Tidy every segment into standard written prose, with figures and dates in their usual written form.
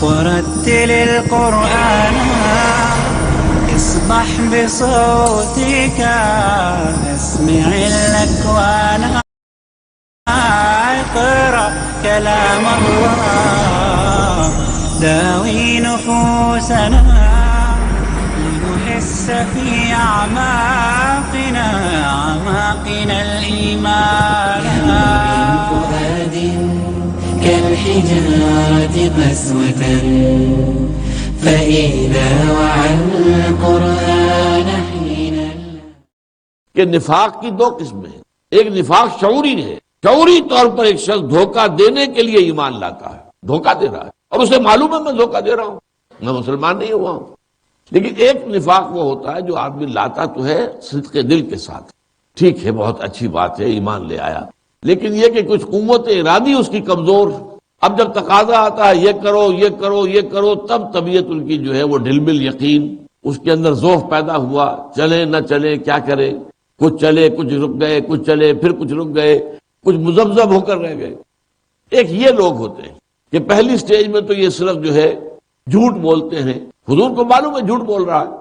ورتل القرآن اصبح بصوتك اسمع الأكوان اقرأ كلام الله داوي نفوسنا لنحس في أعماقنا الإيمان فؤاد كالحجارة قسوة فإذا وعى القرآن حينا. کہ نفاق کی دو قسمیں ہیں. ایک نفاق شعوری ہے، شعوری طور پر ایک شخص دھوکہ دینے کے لیے ایمان لاتا ہے، دھوکہ دے رہا ہے اور اسے معلوم ہے میں دھوکہ دے رہا ہوں، میں مسلمان نہیں ہوا ہوں. لیکن ایک نفاق وہ ہوتا ہے جو آدمی لاتا تو ہے صدق دل کے ساتھ، ٹھیک ہے بہت اچھی بات ہے ایمان لے آیا، لیکن یہ کہ کچھ قوت ارادی اس کی کمزور. اب جب تقاضا آتا ہے یہ کرو یہ کرو یہ کرو، تب طبیعت ان کی جو ہے وہ ڈل مل یقین، اس کے اندر ذوق پیدا ہوا، چلے نہ چلے کیا کرے، کچھ چلے کچھ رک گئے، کچھ چلے پھر کچھ رک گئے، کچھ مذبذب ہو کر رہ گئے. ایک یہ لوگ ہوتے ہیں کہ پہلی سٹیج میں تو یہ صرف جو ہے جھوٹ بولتے ہیں، حضور کو معلوم ہے جھوٹ بول رہا ہے،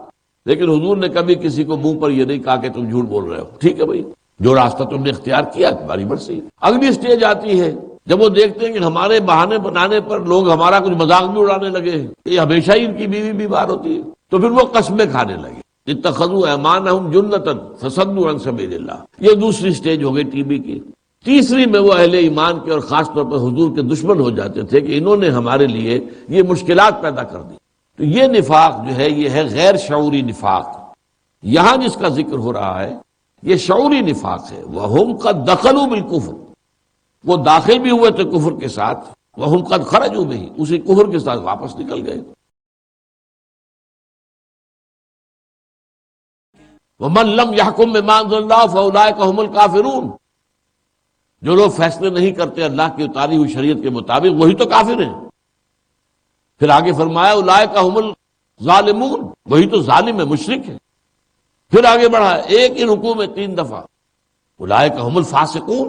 لیکن حضور نے کبھی کسی کو منہ پر یہ نہیں کہا کہ تم جھوٹ بول رہے ہو، ٹھیک ہے بھائی جو راستہ تم نے اختیار کیا تمہاری مرضی. اگلی سٹیج آتی ہے جب وہ دیکھتے ہیں کہ ہمارے بہانے بنانے پر لوگ ہمارا کچھ مذاق بھی اڑانے لگے ہیں، یہ ہمیشہ ہی ان کی بیوی بیمار ہوتی ہے، تو پھر وہ قسمیں کھانے لگے. اتخذوا ایمانہم جنتا فصدوا عن سبیل اللہ. یہ دوسری سٹیج ہو گئی ٹی بی کی. تیسری میں وہ اہل ایمان کے اور خاص طور پر حضور کے دشمن ہو جاتے تھے کہ انہوں نے ہمارے لیے یہ مشکلات پیدا کر دی. تو یہ نفاق جو ہے یہ ہے غیر شعوری نفاق. یہاں جس کا ذکر ہو رہا ہے یہ شعوری نفاق ہے. وَهُمْ قَدْ دَخَلُوا بِالْكُفْرِ، وہ داخل بھی ہوئے تھے کفر کے ساتھ، وَهُمْ قَدْ خَرَجُوا بِهِ، اسی کفر کے ساتھ واپس نکل گئے. وَمَنْ لَمْ يَحْكُمْ بِمَا أَنزَلَ اللَّهُ فَأُولَٰئِكَ هُمُ الْكَافِرُونَ، جو لوگ فیصلے نہیں کرتے اللہ کی اتاری ہوئی شریعت کے مطابق وہی تو کافر ہیں. پھر آگے فرمایا اولئک هم الظالمون، وہی تو ظالم ہے مشرک ہے. پھر آگے بڑھا ایک ہی رکوع میں 3 دفعہ اولئک هم الفاسقون،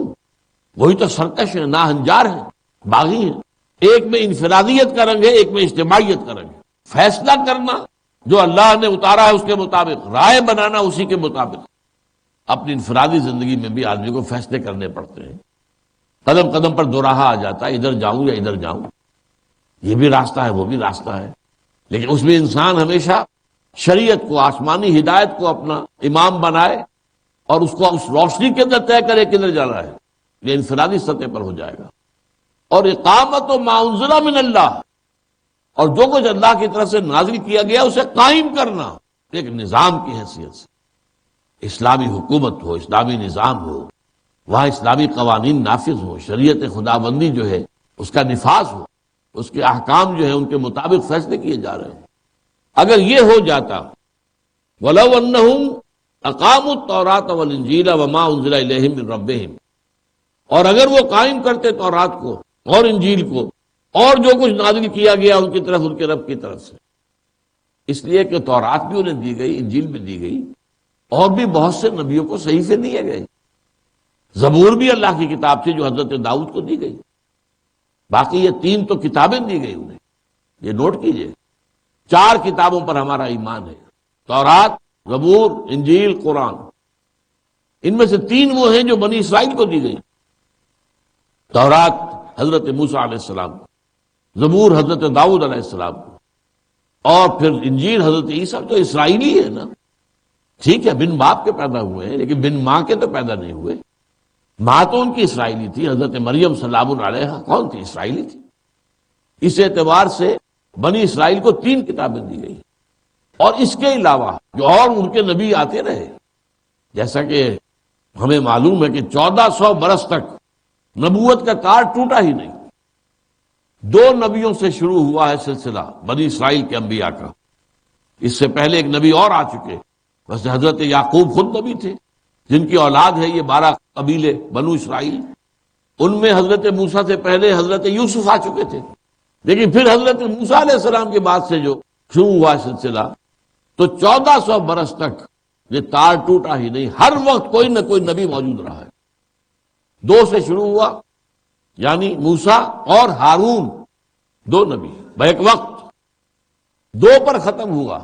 وہی تو سرکش ہیں، ناہنجار ہیں، باغی ہیں. ایک میں انفرادیت کا رنگ ہے، ایک میں اجتماعیت کا رنگ ہے. فیصلہ کرنا جو اللہ نے اتارا ہے اس کے مطابق، رائے بنانا اسی کے مطابق. اپنی انفرادی زندگی میں بھی آدمی کو فیصلے کرنے پڑتے ہیں، قدم قدم پر دوراہا آ جاتا ہے، ادھر جاؤں یا ادھر جاؤں، یہ بھی راستہ ہے وہ بھی راستہ ہے. لیکن اس میں انسان ہمیشہ شریعت کو، آسمانی ہدایت کو اپنا امام بنائے اور اس کو اس روشنی کے اندر طے کرے کدھر جانا ہے. یہ انفرادی سطح پر ہو جائے گا. اور اقامت و ما انزل من اللہ، اور جو کچھ اللہ کی طرف سے نازل کیا گیا اسے قائم کرنا ایک نظام کی حیثیت سے. اسلامی حکومت ہو، اسلامی نظام ہو، وہاں اسلامی قوانین نافذ ہو، شریعت خداوندی جو ہے اس کا نفاذ ہو، اس کے احکام جو ہیں ان کے مطابق فیصلے کیے جا رہے ہیں. اگر یہ ہو جاتا وَلَوْ أَنَّهُمْ أَقَامُوا التَّوْرَاةَ وَالْإِنْجِيلَ وَمَا أُنزِلَ إِلَيْهِمْ مِنْ رَبِّهِمْ، اور اگر وہ قائم کرتے تورات کو اور انجیل کو اور جو کچھ نازل کیا گیا ان کی طرف ان کے رب کی طرف سے، اس لیے کہ تورات بھی انہیں دی گئی، انجیل بھی دی گئی، اور بھی بہت سے نبیوں کو صحیفے دیے گئے. زبور بھی اللہ کی کتاب تھی جو حضرت داؤد کو دی گئی. باقی یہ 3 تو کتابیں دی گئی انہیں، یہ نوٹ کیجئے. 4 کتابوں پر ہمارا ایمان ہے، تورات، زبور، انجیل، قرآن. ان میں سے 3 وہ ہیں جو بنی اسرائیل کو دی گئی. تورات حضرت موسیٰ علیہ السلام، زبور حضرت داؤد علیہ السلام، اور پھر انجیل حضرت عیسیٰ. تو اسرائیلی ہے نا، ٹھیک ہے بن باپ کے پیدا ہوئے ہیں لیکن بن ماں کے تو پیدا نہیں ہوئے. ماں تو ان کی اسرائیلی تھی، حضرت مریم سلام علیہا کون تھی؟ اسرائیلی تھی. اس اعتبار سے بنی اسرائیل کو 3 کتابیں دی گئی. اور اس کے علاوہ جو اور ان کے نبی آتے رہے، جیسا کہ ہمیں معلوم ہے کہ 1400 برس تک نبوت کا تار ٹوٹا ہی نہیں. 2 نبیوں سے شروع ہوا ہے سلسلہ بنی اسرائیل کے انبیاء کا. اس سے پہلے ایک نبی اور آ چکے، بس حضرت یعقوب خود نبی تھے جن کی اولاد ہے یہ 12 قبیلے بنو اسرائیل. ان میں حضرت موسیٰ سے پہلے حضرت یوسف آ چکے تھے. لیکن پھر حضرت موسیٰ علیہ السلام کے بعد سے جو شروع ہوا سلسلہ، تو 1400 برس تک یہ تار ٹوٹا ہی نہیں. ہر وقت کوئی نہ کوئی نبی موجود رہا ہے. 2 سے شروع ہوا، یعنی موسیٰ اور ہارون دو نبی بیک وقت دو پر ختم ہوا،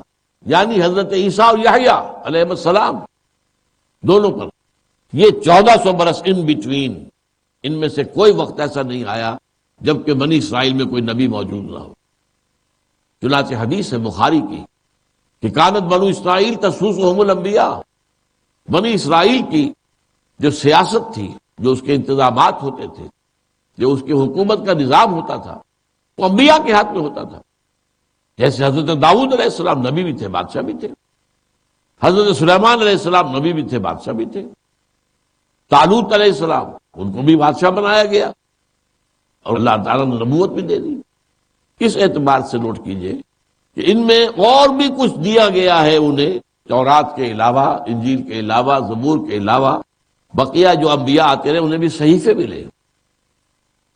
یعنی حضرت عیسیٰ اور یحییٰ علیہ السلام دونوں پر۔ یہ 1400 برس ان بٹوین، ان میں سے کوئی وقت ایسا نہیں آیا جبکہ بنی اسرائیل میں کوئی نبی موجود نہ ہو۔ چنانچہ حدیث ہے بخاری کی کہ کانت بنو اسرائیل تسوسهم الانبیاء، بنی اسرائیل کی جو سیاست تھی، جو اس کے انتظامات ہوتے تھے، جو اس کی حکومت کا نظام ہوتا تھا، وہ انبیاء کے ہاتھ میں ہوتا تھا۔ جیسے حضرت داؤد علیہ السلام نبی بھی تھے، بادشاہ بھی تھے، حضرت سلیمان علیہ السلام نبی بھی تھے، بادشاہ بھی تھے، طالوت علیہ السلام ان کو بھی بادشاہ بنایا گیا اور اللہ تعالیٰ نے نبوت بھی دے دی۔ اس اعتبار سے نوٹ کیجئے کہ ان میں اور بھی کچھ دیا گیا ہے انہیں، تورات کے علاوہ، انجیل کے علاوہ، زبور کے علاوہ، بقیہ جو انبیاء آتے رہے انہیں بھی صحیفے ملے۔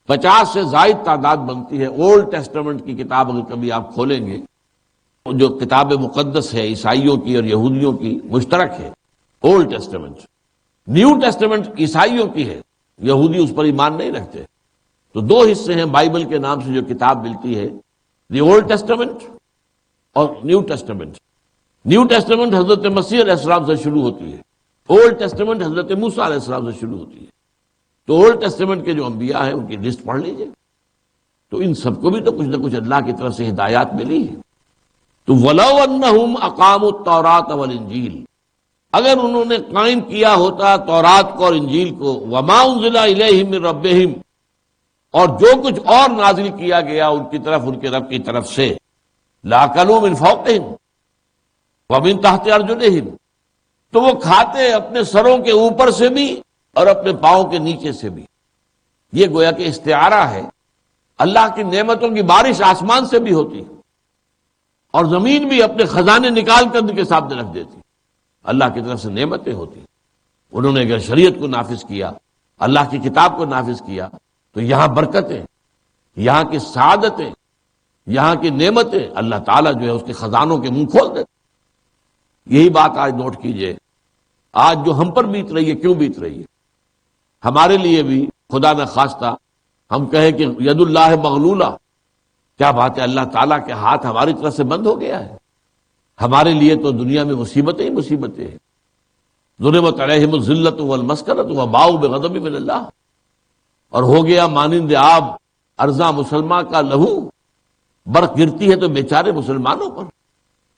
50 سے زائد تعداد بنتی ہے۔ اولڈ ٹیسٹمنٹ کی کتاب اگر کبھی آپ کھولیں گے، جو کتاب مقدس ہے عیسائیوں کی اور یہودیوں کی مشترک ہے، اولڈ ٹیسٹمنٹ۔ نیو ٹیسٹمنٹ عیسائیوں کی ہے، یہودی اس پر ایمان نہیں رکھتے۔ تو دو حصے ہیں بائبل کے نام سے جو کتاب ملتی ہے، دی اولڈ ٹیسٹمنٹ اور نیو ٹیسٹمنٹ۔ نیو ٹیسٹمنٹ حضرت مسیح علیہ السلام سے شروع ہوتی ہے، اولڈ ٹیسٹمنٹ حضرت موسیٰ علیہ السلام سے شروع ہوتی ہے۔ تو اولڈ ٹیسٹمنٹ کے جو انبیاء ہیں ان کی لسٹ پڑھ لیجئے، تو ان سب کو بھی تو کچھ نہ کچھ اللہ کی طرف سے ہدایات ملی ہے۔ تو وَلَوْ أَنَّهُمْ أَقَامُوا التَّوْرَاةَ وَالْإِنْجِيلَ، اگر انہوں نے قائم کیا ہوتا تورات کو اور انجیل کو، وَمَا أُنزِلَ إِلَيْهِم مِّن رَبِّهِمْ، اور جو کچھ اور نازل کیا گیا ان کی طرف، ان کے رب کی طرف سے، لَأَكَلُوا مِن فَوْقِهِمْ وَمِن تَحْتِ أَرْجُلِهِمْ، تو وہ کھاتے اپنے سروں کے اوپر سے بھی اور اپنے پاؤں کے نیچے سے بھی۔ یہ گویا کہ استعارہ ہے، اللہ کی نعمتوں کی بارش آسمان سے بھی ہوتی اور زمین بھی اپنے خزانے نکال کر ان کے سامنے رکھ دیتی، اللہ کی طرف سے نعمتیں ہوتی۔ انہوں نے اگر شریعت کو نافذ کیا، اللہ کی کتاب کو نافذ کیا، تو یہاں برکتیں، یہاں کی سعادتیں، یہاں کی نعمتیں اللہ تعالیٰ جو ہے اس کے خزانوں کے منہ کھول دیتے۔ یہی بات آج نوٹ کیجئے، آج جو ہم پر بیت رہی ہے، کیوں بیت رہی ہے؟ ہمارے لیے بھی خدا نہ خواستہ ہم کہیں کہ ید اللہ مغلولہ، کیا بات ہے، اللہ تعالیٰ کے ہاتھ ہماری طرف سے بند ہو گیا ہے۔ ہمارے لیے تو دنیا میں مصیبتیں ہی مصیبتیں ہیں۔ ضربت علیہم الذلۃ والمسکنۃ وباؤوا بغضب من اللہ، اور ہو گیا مانند آب ارزاں مسلمہ کا لہو، برق گرتی ہے تو بیچارے مسلمانوں پر،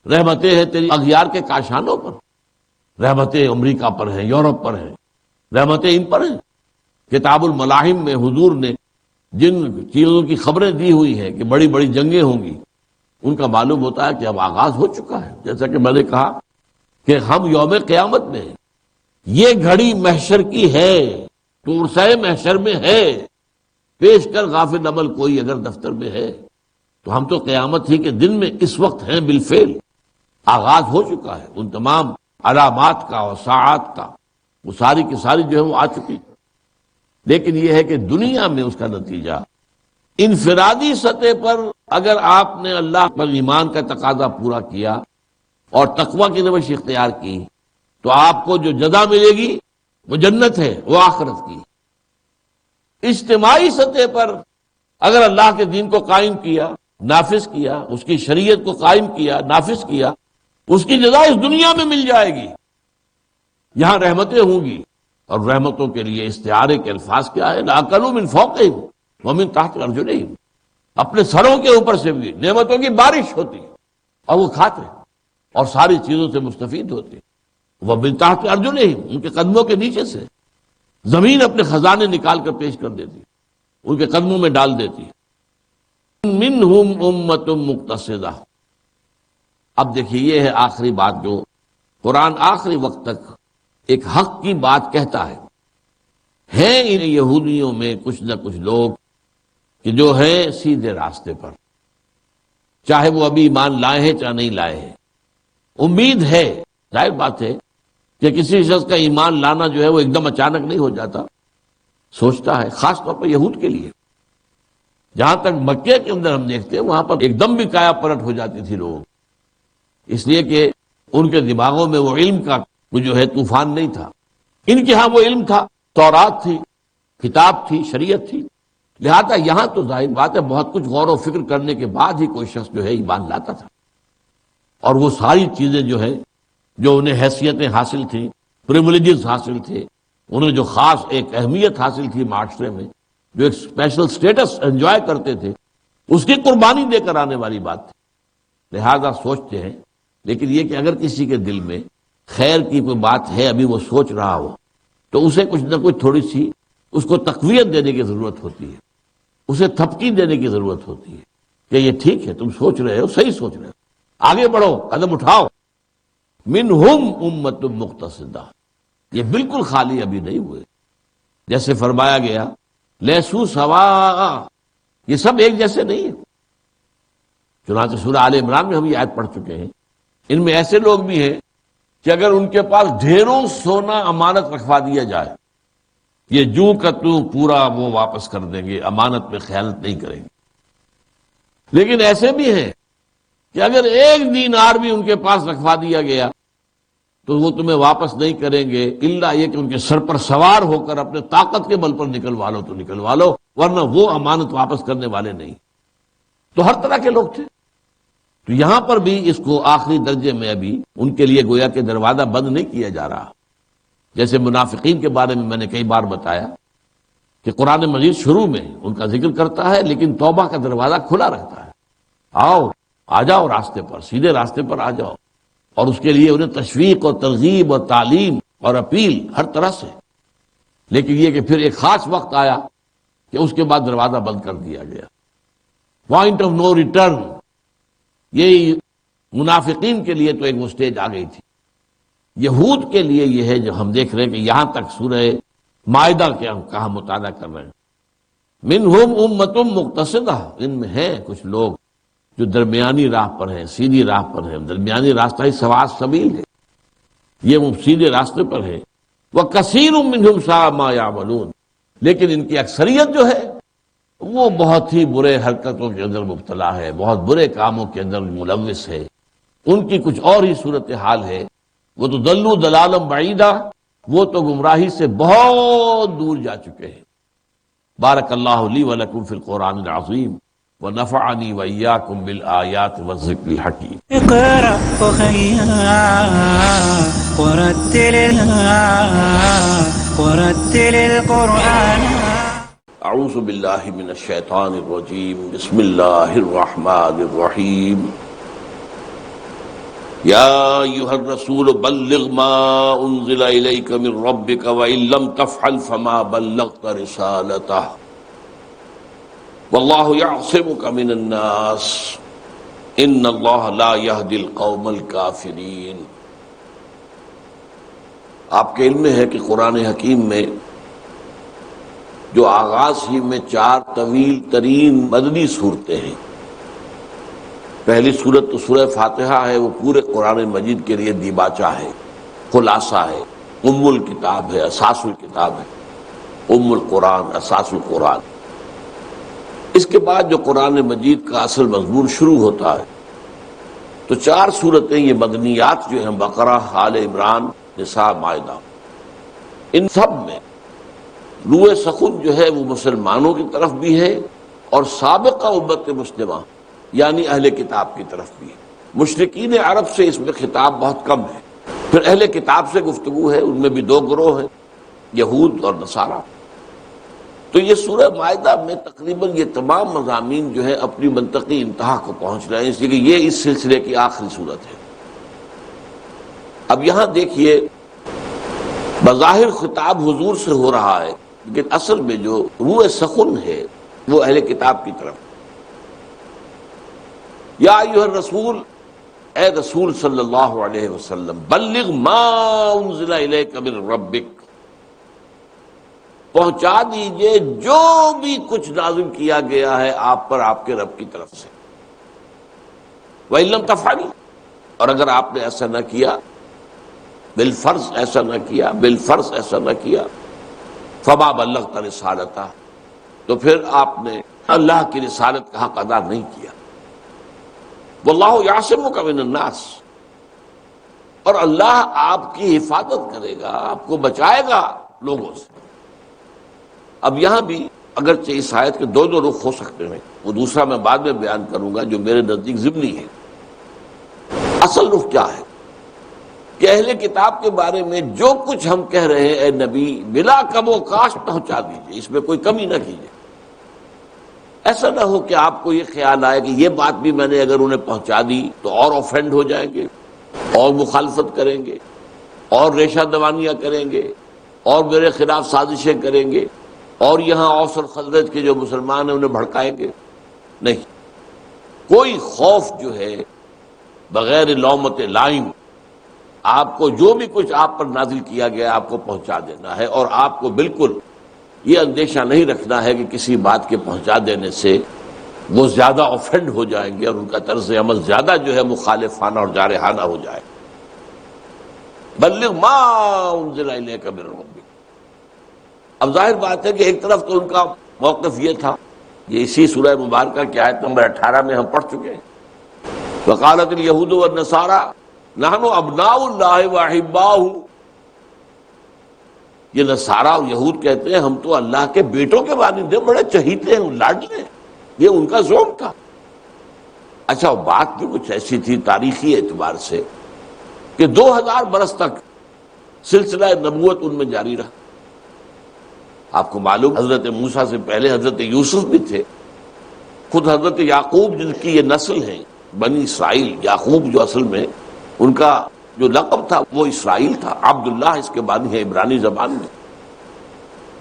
رحمتیں ہیں تیری اغیار کے کاشانوں پر، رحمتیں امریکہ پر ہیں، یورپ پر ہیں، رحمتیں ان پر ہیں۔ کتاب الملاحم میں حضور نے جن چیزوں کی خبریں دی ہوئی ہیں کہ بڑی بڑی جنگیں ہوں گی، ان کا معلوم ہوتا ہے کہ اب آغاز ہو چکا ہے۔ جیسا کہ میں نے کہا کہ ہم یوم قیامت میں ہیں، یہ گھڑی محشر کی ہے، تورسہ محشر میں ہے، پیش کر غافل عمل کوئی اگر دفتر میں ہے۔ تو ہم تو قیامت ہی کے دن میں اس وقت ہیں، بالفعل آغاز ہو چکا ہے۔ ان تمام علامات کا اور ساعات کا وہ ساری کی ساری جو ہے وہ آ چکی۔ لیکن یہ ہے کہ دنیا میں اس کا نتیجہ انفرادی سطح پر اگر آپ نے اللہ پر ایمان کا تقاضا پورا کیا اور تقوی کی روش اختیار کی، تو آپ کو جو جزا ملے گی وہ جنت ہے، وہ آخرت کی۔ اجتماعی سطح پر اگر اللہ کے دین کو قائم کیا، نافذ کیا، اس کی شریعت کو قائم کیا، نافذ کیا، اس کی جزا اس دنیا میں مل جائے گی، یہاں رحمتیں ہوں گی۔ اور رحمتوں کے لیے استعارے کے الفاظ کیا ہے؟ لَأَكَلُوا مِن فَوْقِهِمْ وَمِن تَحْتِ أَرْجُلِهِمْ، اپنے سروں کے اوپر سے بھی نعمتوں کی بارش ہوتی اور وہ کھاتے اور ساری چیزوں سے مستفید ہوتے۔ وَمِن تَحْتِ أَرْجُلِهِمْ، ان کے قدموں کے نیچے سے زمین اپنے خزانے نکال کر پیش کر دیتی، ان کے قدموں میں ڈال دیتی۔ مِنْهُمْ أُمَّةٌ مُقْتَصِدَةٌ، اب دیکھیے یہ ہے آخری بات جو قرآن آخری وقت تک ایک حق کی بات کہتا ہے۔ ہیں ان یہودیوں میں کچھ نہ کچھ لوگ کہ جو ہیں سیدھے راستے پر، چاہے وہ ابھی ایمان لائے ہیں چاہے نہیں لائے ہیں۔ امید ہے، ظاہر بات ہے کہ کسی شخص کا ایمان لانا جو ہے وہ ایک دم اچانک نہیں ہو جاتا، سوچتا ہے، خاص طور پر یہود کے لیے۔ جہاں تک مکے کے اندر ہم دیکھتے ہیں وہاں پر ایک دم بھی کایا پلٹ ہو جاتی تھی لوگوں، اس لیے کہ ان کے دماغوں میں وہ علم کا وہ جو ہے طوفان نہیں تھا۔ ان کے ہاں وہ علم تھا، تورات تھی، کتاب تھی، شریعت تھی، لہذا یہاں تو ظاہر بات ہے بہت کچھ غور و فکر کرنے کے بعد ہی کوئی شخص جو ہے ایمان لاتا تھا، اور وہ ساری چیزیں جو ہے جو انہیں حیثیتیں حاصل تھیں، پریولیجز حاصل تھے، انہیں جو خاص ایک اہمیت حاصل تھی معاشرے میں، جو ایک اسپیشل سٹیٹس انجوائے کرتے تھے، اس کی قربانی دے کر آنے والی بات تھی۔ لہذا سوچتے ہیں، لیکن یہ کہ اگر کسی کے دل میں خیر کی کوئی بات ہے، ابھی وہ سوچ رہا ہو، تو اسے کچھ نہ کچھ تھوڑی سی اس کو تقویت دینے کی ضرورت ہوتی ہے، اسے تھپکی دینے کی ضرورت ہوتی ہے کہ یہ ٹھیک ہے، تم سوچ رہے ہو، صحیح سوچ رہے ہو، آگے بڑھو، قدم اٹھاؤ۔ منہم امت مقتصدہ، یہ بالکل خالی ابھی نہیں ہوئے، جیسے فرمایا گیا لیسو سواء، یہ سب ایک جیسے نہیں ہیں۔ چنانچہ سورہ آل عمران میں ہم یہ آیت پڑھ چکے ہیں، ان میں ایسے لوگ بھی ہیں کہ اگر ان کے پاس ڈھیروں سونا امانت رکھوا دیا جائے، یہ جو کا تو پورا وہ واپس کر دیں گے، امانت میں خیانت نہیں کریں گے۔ لیکن ایسے بھی ہیں کہ اگر ایک دینار بھی ان کے پاس رکھوا دیا گیا تو وہ تمہیں واپس نہیں کریں گے، الا یہ کہ ان کے سر پر سوار ہو کر اپنے طاقت کے بل پر نکلوا لو تو نکلوا لو، ورنہ وہ امانت واپس کرنے والے نہیں۔ تو ہر طرح کے لوگ تھے۔ تو یہاں پر بھی اس کو آخری درجے میں ابھی ان کے لیے گویا کہ دروازہ بند نہیں کیا جا رہا، جیسے منافقین کے بارے میں نے کئی بار بتایا کہ قرآن مجید شروع میں ان کا ذکر کرتا ہے، لیکن توبہ کا دروازہ کھلا رہتا ہے، آؤ آ جاؤ راستے پر، سیدھے راستے پر آ جاؤ، اور اس کے لیے انہیں تشویق اور ترغیب اور تعلیم اور اپیل ہر طرح سے۔ لیکن یہ کہ پھر ایک خاص وقت آیا کہ اس کے بعد دروازہ بند کر دیا گیا، پوائنٹ آف نو ریٹرن۔ یہ منافقین کے لیے تو ایک وہ سٹیج آ گئی تھی۔ یہود کے لیے یہ ہے جو ہم دیکھ رہے ہیں کہ یہاں تک سورہ مائدہ کے ہم کہاں مطالعہ کر رہے ہیں، منہم امت مقتصدہ، ان میں ہیں کچھ لوگ جو درمیانی راہ پر ہیں، سیدھی راہ پر ہیں۔ درمیانی راستہ ہی سواء السبیل ہے، یہ وہ سیدھے راستے پر ہے۔ وَكَثِيرٌ مِّنْهُمْ سَاءَ مَا يَعْمَلُونَ، لیکن ان کی اکثریت جو ہے وہ بہت ہی برے حرکتوں کے اندر مبتلا ہے، بہت برے کاموں کے اندر ملوث ہے، ان کی کچھ اور ہی صورتحال ہے۔ وہ تو ضلوا ضلالا بعیدا، وہ تو گمراہی سے بہت دور جا چکے ہیں۔ بارک اللہ لی ولکم فی القرآن العظیم ونفعنی وإیاکم بالآیات والذکر الحکیم۔ اقرأ أخيا ورتل القرآن۔ اعوذ باللہ من الشیطان الرجیم، بسم اللہ الرحمن الرحیم۔ یا ایھا الرسول بلغ ما انزل الیک من ربک وان لم تفعل فما بلغت رسالتہ واللہ یعصمک من الناس ان اللہ لا یہدی القوم الکافرین۔ آپ کے علم میں ہے کہ قرآن حکیم میں جو آغاز ہی میں 4 طویل ترین مدنی صورتیں ہیں، پہلی صورت تو سورہ فاتحہ ہے، وہ پورے قرآن مجید کے لیے دیباچہ ہے، خلاصہ ہے، ام الکتاب ہے، اساس الکتاب ہے، ام القرآن، اساس القرآن۔ اس کے بعد جو قرآن مجید کا اصل مضمون شروع ہوتا ہے تو 4 صورتیں یہ مدنیات جو ہیں، بقرہ، آل عمران، نساء، مائدہ، ان سب میں روح سخن جو ہے وہ مسلمانوں کی طرف بھی ہے اور سابقہ امت مسلمہ یعنی اہل کتاب کی طرف بھی ہے۔ مشرکین عرب سے اس میں خطاب بہت کم ہے، پھر اہل کتاب سے گفتگو ہے، ان میں بھی 2 گروہ ہیں، یہود اور نصارہ۔ تو یہ سورہ مائدہ میں تقریباً یہ تمام مضامین جو ہے اپنی منطقی انتہا کو پہنچ رہے ہیں، اس لیے کہ یہ اس سلسلے کی آخری صورت ہے۔ اب یہاں دیکھیے، بظاہر خطاب حضور سے ہو رہا ہے، لیکن اصل میں جو روح سخن ہے وہ اہل کتاب کی طرف۔ یا ایھا الرسول، اے رسول صلی اللہ علیہ وسلم، بلغ ما انزل الیک من ربک، پہنچا دیجئے جو بھی کچھ نازل کیا گیا ہے آپ پر آپ کے رب کی طرف سے۔ وَإِن لَّمْ تَفْعَلُوا، اور اگر آپ نے ایسا نہ کیا، بالفرض ایسا نہ کیا، بالفرض ایسا نہ کیا، فما بلغت رسالتہ، تو پھر آپ نے اللہ کی رسالت کا حق ادا نہیں کیا۔ واللہ یعصمک من الناس، اور اللہ آپ کی حفاظت کرے گا، آپ کو بچائے گا لوگوں سے۔ اب یہاں بھی اگرچہ اس آیت کے دو رخ ہو سکتے ہیں، وہ دوسرا میں بعد میں بیان کروں گا جو میرے نزدیک ضمنی ہے۔ اصل رخ کیا ہے کہ اہل کتاب کے بارے میں جو کچھ ہم کہہ رہے ہیں اے نبی بلا کم و کاش پہنچا دیجیے، اس میں کوئی کمی نہ کیجیے۔ ایسا نہ ہو کہ آپ کو یہ خیال آئے کہ یہ بات بھی میں نے اگر انہیں پہنچا دی تو اور آفینڈ ہو جائیں گے، اور مخالفت کریں گے، اور ریشہ دوانیاں کریں گے، اور میرے خلاف سازشیں کریں گے، اور یہاں اوس اور خزرج کے جو مسلمان ہیں انہیں بھڑکائیں گے۔ نہیں، کوئی خوف جو ہے بغیر لومت لائم آپ کو جو بھی کچھ آپ پر نازل کیا گیا آپ کو پہنچا دینا ہے، اور آپ کو بالکل یہ اندیشہ نہیں رکھنا ہے کہ کسی بات کے پہنچا دینے سے وہ زیادہ آفینڈ ہو جائیں گے اور ان کا طرز عمل زیادہ جو ہے مخالفانہ اور جارحانہ ہو جائے۔ بلغ ما انزل الیک من ربک۔ اب ظاہر بات ہے کہ ایک طرف تو ان کا موقف یہ تھا، یہ اسی سورہ مبارکہ کی آیت نمبر 18 میں ہم پڑھ چکے ہیں، وقالت الیہود والنصارى نحن ابناء اللہ واحباہ۔ یہ نصارہ اور یہود کہتے ہیں ہم تو اللہ کے بیٹوں کے مانند ہیں، بڑے چہیتے ہیں، لاڈلے ہیں، یہ ان کا زوم تھا۔ اچھا بات بھی کچھ ایسی تھی تاریخی اعتبار سے کہ 2000 برس تک سلسلہ نبوت ان میں جاری رہا۔ آپ کو معلوم حضرت موسیٰ سے پہلے حضرت یوسف بھی تھے، خود حضرت یعقوب جن کی یہ نسل ہے بنی اسرائیل، یعقوب جو اصل میں ان کا جو لقب تھا وہ اسرائیل تھا، عبداللہ اس کے بانی ہے عبرانی زبان میں،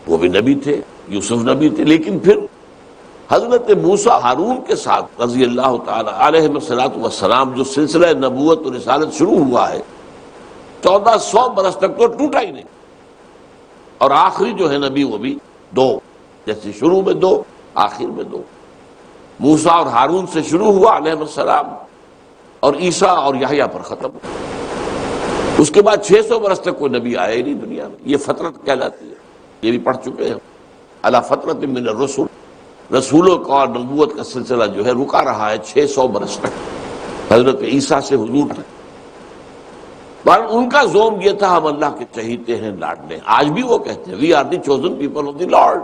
وہ بھی نبی تھے، یوسف نبی تھے۔ لیکن پھر حضرت موسیٰ ہارون کے ساتھ رضی اللہ تعالی علیہ السلام جو سلسلہ نبوت اور رسالت شروع ہوا ہے 1400 برس تک تو ٹوٹا ہی نہیں، اور آخری جو ہے نبی وہ بھی 2، جیسے شروع میں 2 آخر میں 2، موسیٰ اور ہارون سے شروع ہوا علیہ السلام اور عیسیٰ اور یحییٰ پر ختم۔ اس کے بعد 600 برس تک کوئی نبی آیا ہی نہیں دنیا میں، یہ فترت کہلاتی ہے، یہ بھی پڑھ چکے ہیں۔ علی فترۃ من الرسل، رسولوں کا اور نبوت کا سلسلہ جو ہے رکا رہا ہے 600 برس تک حضرت عیسیٰ سے حضور تک۔ ان کا زوم یہ تھا ہم اللہ کے چہیتے ہیں، لاڈلے ہیں۔ آج بھی وہ کہتے ہیں we are the chosen people of the Lord.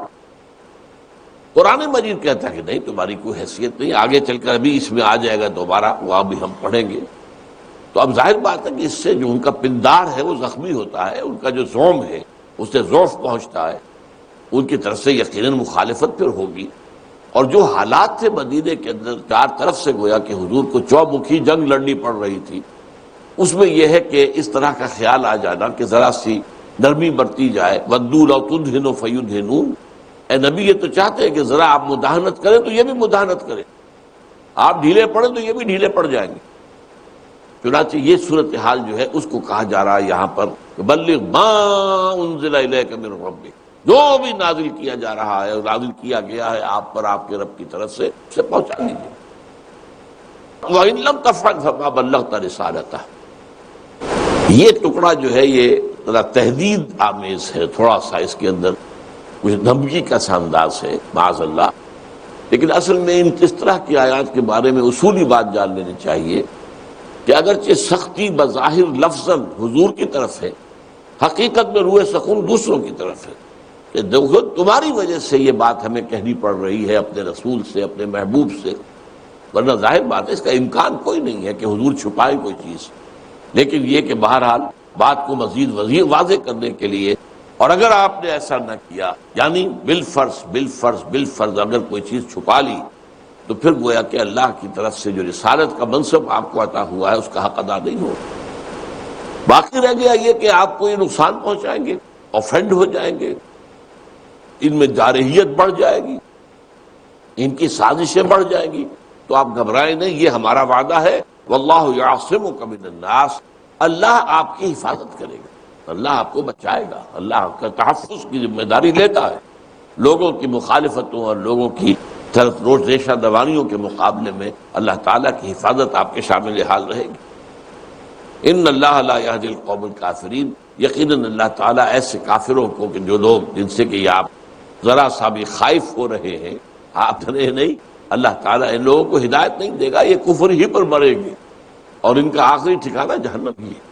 Quran Majeed کہتا ہے کہ نہیں تمہاری کوئی حیثیت نہیں، آگے چل کر ابھی اس میں آ جائے گا دوبارہ، وہاں بھی ہم پڑھیں گے۔ تو اب ظاہر بات ہے کہ اس سے جو ان کا پندار ہے وہ زخمی ہوتا ہے، ان کا جو زوم ہے اس سے ضعف پہنچتا ہے، ان کی طرف سے یقیناً مخالفت پھر ہوگی۔ اور جو حالات تھے مدینے کے اندر، چار طرف سے گویا کہ حضور کو چومکھی جنگ لڑنی پڑ رہی تھی، اس میں یہ ہے کہ اس طرح کا خیال آ جانا کہ ذرا سی نرمی برتی جائے، وَدُّوا لَوْ تُدْهِنُ فَيُدْهِنُونَ۔ اے نبی یہ تو چاہتے ہیں کہ ذرا آپ مداہنت کریں تو یہ بھی مداہنت کریں، آپ ڈھیلے پڑیں تو یہ بھی ڈھیلے پڑ جائیں گے۔ چنانچہ یہ صورتحال جو ہے اس کو کہا جا رہا ہے یہاں پر بلغ ما انزل الیک من ربک، جو بھی نازل کیا جا رہا ہے اور نازل کیا گیا ہے آپ پر آپ کے رب کی طرف سے اسے پہنچا دیجیے۔ وَإِن لَمْ تَفْعَلْ فَمَا بَلَّغْتَ رِسَالَتَهُ۔ یہ ٹکڑا جو ہے یہ ذرا تہدید آمیز ہے، تھوڑا سا اس کے اندر کچھ دھمکی کا سا انداز ہے معاذ اللہ، لیکن اصل میں اس طرح کی آیات کے بارے میں اصولی بات جان لینی چاہیے کہ اگرچہ سختی بظاہر لفظاً حضور کی طرف ہے، حقیقت میں روح سخن دوسروں کی طرف ہے کہ دیکھو تمہاری وجہ سے یہ بات ہمیں کہنی پڑ رہی ہے اپنے رسول سے، اپنے محبوب سے، ورنہ ظاہر بات ہے اس کا امکان کوئی نہیں ہے کہ حضور چھپائے کوئی چیز، لیکن یہ کہ بہرحال بات کو مزید واضح کرنے کے لیے، اور اگر آپ نے ایسا نہ کیا یعنی بالفرض اگر کوئی چیز چھپا لی تو پھر گویا کہ اللہ کی طرف سے جو رسالت کا منصب آپ کو عطا ہوا ہے اس کا حق ادا نہیں ہو۔ باقی رہ گیا یہ کہ آپ کو یہ نقصان پہنچائیں گے، آفینڈ ہو جائیں گے، ان میں جارحیت بڑھ جائے گی، ان کی سازشیں بڑھ جائیں گی، تو آپ گھبرائیں نہیں، یہ ہمارا وعدہ ہے واللہ یعصمک من الناس، اللہ آپ کی حفاظت کرے گا، اللہ آپ کو بچائے گا، اللہ کا تحفظ کی ذمہ داری لیتا ہے۔ لوگوں کی مخالفتوں اور لوگوں کی طرف روز ریشہ دوانیوں کے مقابلے میں اللہ تعالیٰ کی حفاظت آپ کے شامل حال رہے گی۔ ان اللہ لا یہدی القوم الکافرین، یقیناً اللہ تعالیٰ ایسے کافروں کو کہ جو لوگ جن سے کہ آپ ذرا سا بھی خائف ہو رہے ہیں، آپ ڈرے نہیں، اللہ تعالیٰ ان لوگوں کو ہدایت نہیں دے گا، یہ کفر ہی پر مریں گے اور ان کا آخری ٹھکانہ جہنم ہی ہے۔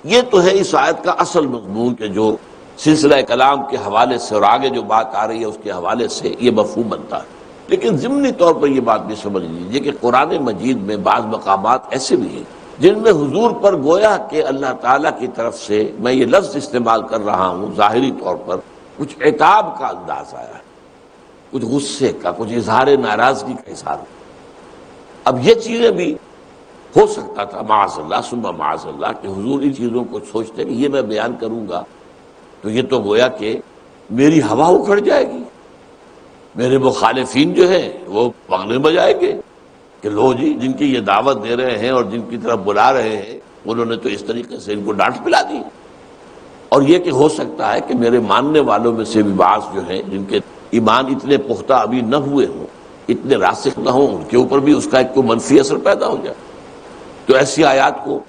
یہ تو ہے اس آیت کا اصل مضمون کہ جو سلسلہ کلام کے حوالے سے اور آگے جو بات آ رہی ہے اس کے حوالے سے یہ مفہوم بنتا ہے۔ لیکن ضمنی طور پر یہ بات بھی سمجھ لیجیے کہ قرآن مجید میں بعض مقامات ایسے بھی ہیں جن میں حضور پر گویا کہ اللہ تعالیٰ کی طرف سے، میں یہ لفظ استعمال کر رہا ہوں ظاہری طور پر، کچھ عتاب کا انداز آیا ہے، کچھ غصے کا، کچھ اظہار ناراضگی کا اظہار۔ اب یہ چیزیں بھی ہو سکتا تھا معاذ اللہ ثم معاذ اللہ کہ حضور ان چیزوں کو سوچتے کہ یہ میں بیان کروں گا تو یہ تو گویا کہ میری ہوا اکھڑ جائے گی، میرے مخالفین جو ہیں وہ بغلے بجائیں گے کہ لو جی جن کی یہ دعوت دے رہے ہیں اور جن کی طرف بلا رہے ہیں انہوں نے تو اس طریقے سے ان کو ڈانٹ پلا دی۔ اور یہ کہ ہو سکتا ہے کہ میرے ماننے والوں میں سے بھی بعض جو ہیں جن کے ایمان اتنے پختہ ابھی نہ ہوئے ہوں، اتنے راسخ نہ ہوں، ان کے اوپر بھی اس کا ایک کوئی منفی اثر پیدا ہو جائے۔ تو ایسی آیات کو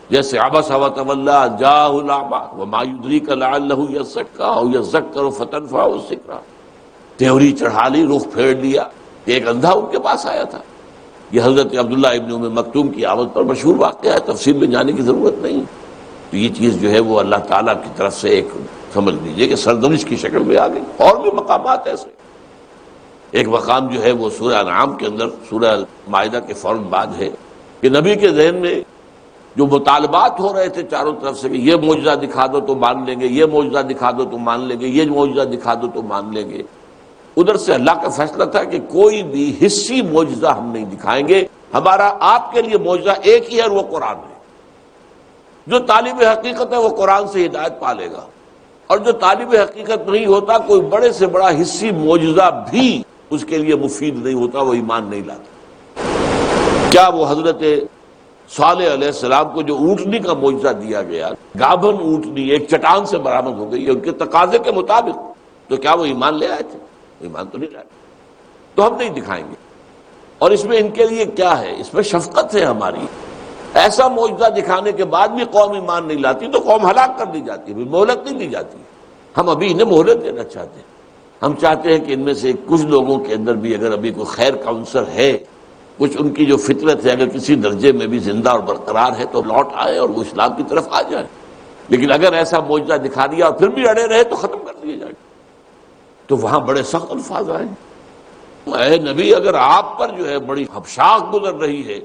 جیسے عبس وتولی جاءہ الاعمی وما یدریک لعلہ یزکیٰ او یذکر فتنفعہ الذکریٰ، تیوری چڑھا لی، رخ پھیر لیا کہ ایک اندھا ان کے پاس آیا تھا۔ یہ حضرت عبداللہ ابن ام مکتوم کی آمد پر مشہور واقعہ ہے، تفصیل میں جانے کی ضرورت نہیں۔ تو یہ چیز جو ہے وہ اللہ تعالیٰ کی طرف سے ایک سمجھ لیجئے کہ سرزنش کی شکل میں آ گئی۔ اور بھی مقامات ایسے، ایک مقام جو ہے وہ سورہ انعام کے اندر، سورہ مائدہ کے فوراً بعد ہے کہ نبی کے ذہن میں جو مطالبات ہو رہے تھے چاروں طرف سے کہ یہ معجزہ دکھا دو تو مان لیں گے، یہ معجزہ دکھا دو تو مان لیں گے، یہ معجزہ دکھا دو تو مان لیں گے، ادھر سے اللہ کا فیصلہ تھا کہ کوئی بھی حصی معجزہ ہم نہیں دکھائیں گے، ہمارا آپ کے لیے معجزہ ایک ہی ہے اور وہ قرآن ہے۔ جو طالب حقیقت ہے وہ قرآن سے ہدایت پا لے گا، اور جو طالب حقیقت نہیں ہوتا کوئی بڑے سے بڑا حصی معجزہ بھی اس کے لیے مفید نہیں ہوتا، وہ ایمان نہیں لاتا۔ کیا وہ حضرت صالح علیہ السلام کو جو اونٹنی کا معجزہ دیا گیا، گابھن اونٹنی ایک چٹان سے برآمد ہو گئی ان کے تقاضے کے مطابق، تو کیا وہ ایمان لے آئے تھے؟ ایمان تو نہیں لائے، تو ہم نہیں دکھائیں گے۔ اور اس میں ان کے لیے کیا ہے؟ اس میں شفقت ہے ہماری۔ ایسا معجزہ دکھانے کے بعد بھی قوم ایمان نہیں لاتی تو قوم ہلاک کر دی جاتی ہے، مہلت نہیں دی جاتی۔ ہم ابھی انہیں مہلت دینا چاہتے ہیں، ہم چاہتے ہیں کہ ان میں سے کچھ لوگوں کے اندر بھی اگر ابھی کوئی خیر کا عنصر ہے، کچھ ان کی جو فطرت ہے اگر کسی درجے میں بھی زندہ اور برقرار ہے تو لوٹ آئے اور وہ اسلام کی طرف آ جائے۔ لیکن اگر ایسا معجزہ دکھا دیا اور پھر بھی اڑے رہے تو ختم کر دیے جائیں۔ تو وہاں بڑے سخت الفاظ آئے، اے نبی اگر آپ پر جو ہے بڑی حبشاق گزر رہی ہے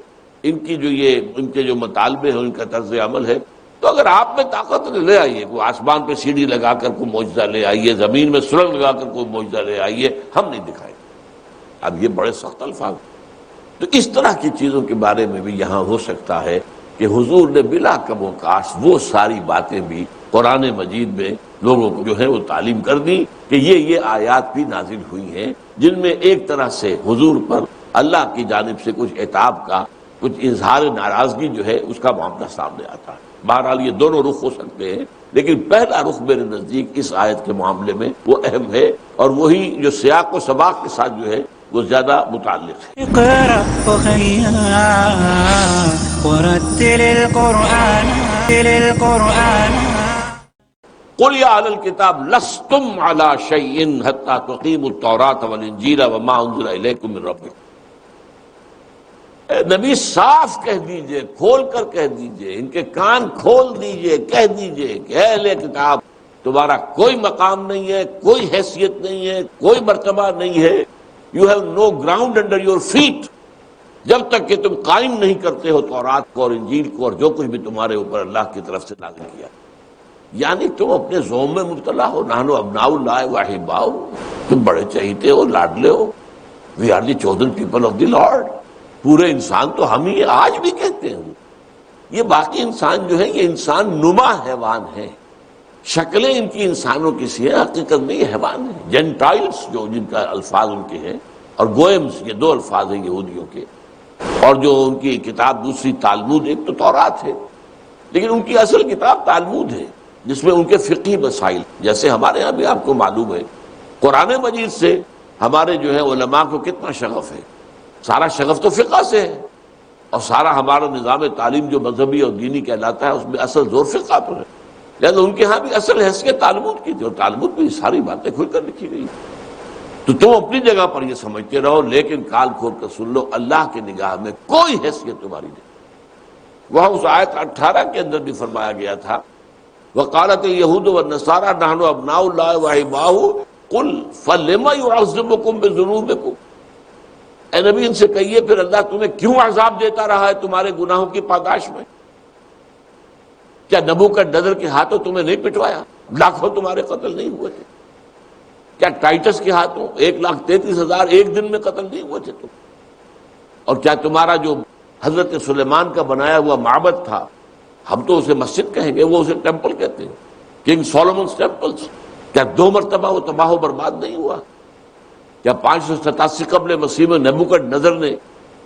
ان کی جو یہ ان کے جو مطالبے ہیں، ان کا طرز عمل ہے، تو اگر آپ میں طاقت لے آئیے، کوئی آسمان پہ سیڑھی لگا کر کوئی معجزہ لے آئیے، زمین میں سرنگ لگا کر کوئی معجزہ لے آئیے، ہم نہیں دکھائیں۔ اب یہ بڑے سخت الفاظ۔ تو اس طرح کی چیزوں کے بارے میں بھی یہاں ہو سکتا ہے کہ حضور نے بلا کم و کاش وہ ساری باتیں بھی قرآن مجید میں لوگوں کو جو ہے وہ تعلیم کر دی کہ یہ آیات بھی نازل ہوئی ہیں جن میں ایک طرح سے حضور پر اللہ کی جانب سے کچھ عتاب کا، کچھ اظہار ناراضگی جو ہے اس کا معاملہ سامنے آتا ہے۔ بہرحال یہ دونوں رخ ہو سکتے ہیں، لیکن پہلا رخ میرے نزدیک اس آیت کے معاملے میں وہ اہم ہے، اور وہی جو سیاق و سباق کے ساتھ جو ہے وہ زیادہ متعلق ہے۔ اقرأ أخيا ورتل القرآن قل یا اہل الکتاب لستم علی شیء حتی تقیموا التوراۃ والانجیل وما انزل الیکم من ربکم۔ نبی صاف کہہ دیجئے، کھول کر کہہ دیجئے، ان کے کان کھول دیجئے، کہہ دیجئے کہ اے اہل کتاب تمہارا کوئی مقام نہیں ہے، کوئی حیثیت نہیں ہے، کوئی مرتبہ نہیں ہے، you have no ground under your feet, جب تک کہ تم قائم نہیں کرتے ہو تورات کو اور انجیل کو اور جو کچھ بھی تمہارے اوپر اللہ کی طرف سے نازل کیا۔ یعنی تم اپنے زوم میں مبتلا ہو، نحن ابناء اللہ واحباؤ، تم بڑے چہیتے ہو، لاڈلے ہو، we are the chosen people of the Lord. پورے انسان تو ہم ہی آج بھی کہتے ہیں۔ یہ باقی انسان جو ہے یہ انسان نما حیوان ہے، شکلیں ان کی انسانوں کی سی ہیں، حقیقت میں یہ حیوان ہیں۔ جینٹائلز جو جن کا الفاظ ان کے ہیں، اور گوئمز یہ دو الفاظ ہیں یہودیوں کے، اور جو ان کی کتاب دوسری تالمود، ایک تو تورات ہے لیکن ان کی اصل کتاب تالمود ہے جس میں ان کے فقہی مسائل، جیسے ہمارے ہاں بھی آپ کو معلوم ہے قرآن مجید سے ہمارے جو ہے علماء کو کتنا شغف ہے، سارا شغف تو فقہ سے ہے، اور سارا ہمارا نظام تعلیم جو مذہبی اور دینی کہلاتا ہے اس میں اصل زور فقہ پر ہے، لہذا ان کے ہاں بھی اصل حیثیت تالمود کی تھی، اور تالمود میں یہ ساری باتیں کھل کر لکھی گئی۔ تو تم اپنی جگہ پر یہ سمجھتے رہو، لیکن کال کھول کر سن لو، اللہ کی نگاہ میں کوئی حیثیت تمہاری نہیں۔ وہاں اس آیت 18 کے اندر بھی فرمایا گیا تھا وقالت اليہود والنصارى نحن ابناء اللہ واحباؤہ قل فلم يعذبكم بذنوبكم، اے نبی ان سے کہیے پھر اللہ تمہیں کیوں عذاب دیتا رہا ہے تمہارے گناہوں کی پاداش میں؟ کیا نبوکدنضر کے ہاتھوں تمہیں نہیں پٹوایا؟ لاکھوں تمہارے قتل نہیں ہوئے تھے؟ کیا ٹائٹس کے ہاتھوں 1,33,000 ایک دن میں قتل نہیں ہوئے تھے تم؟ اور کیا تمہارا جو حضرت سلیمان کا بنایا ہوا معبد تھا، ہم تو اسے مسجد کہیں گے، وہ اسے ٹیمپل کہتے ہیں، کنگ سولومنز ٹیمپلز، کیا 2 مرتبہ وہ تباہ و برباد نہیں ہوا؟ کیا 587 قبل مسیح میں نبوکدنضر نے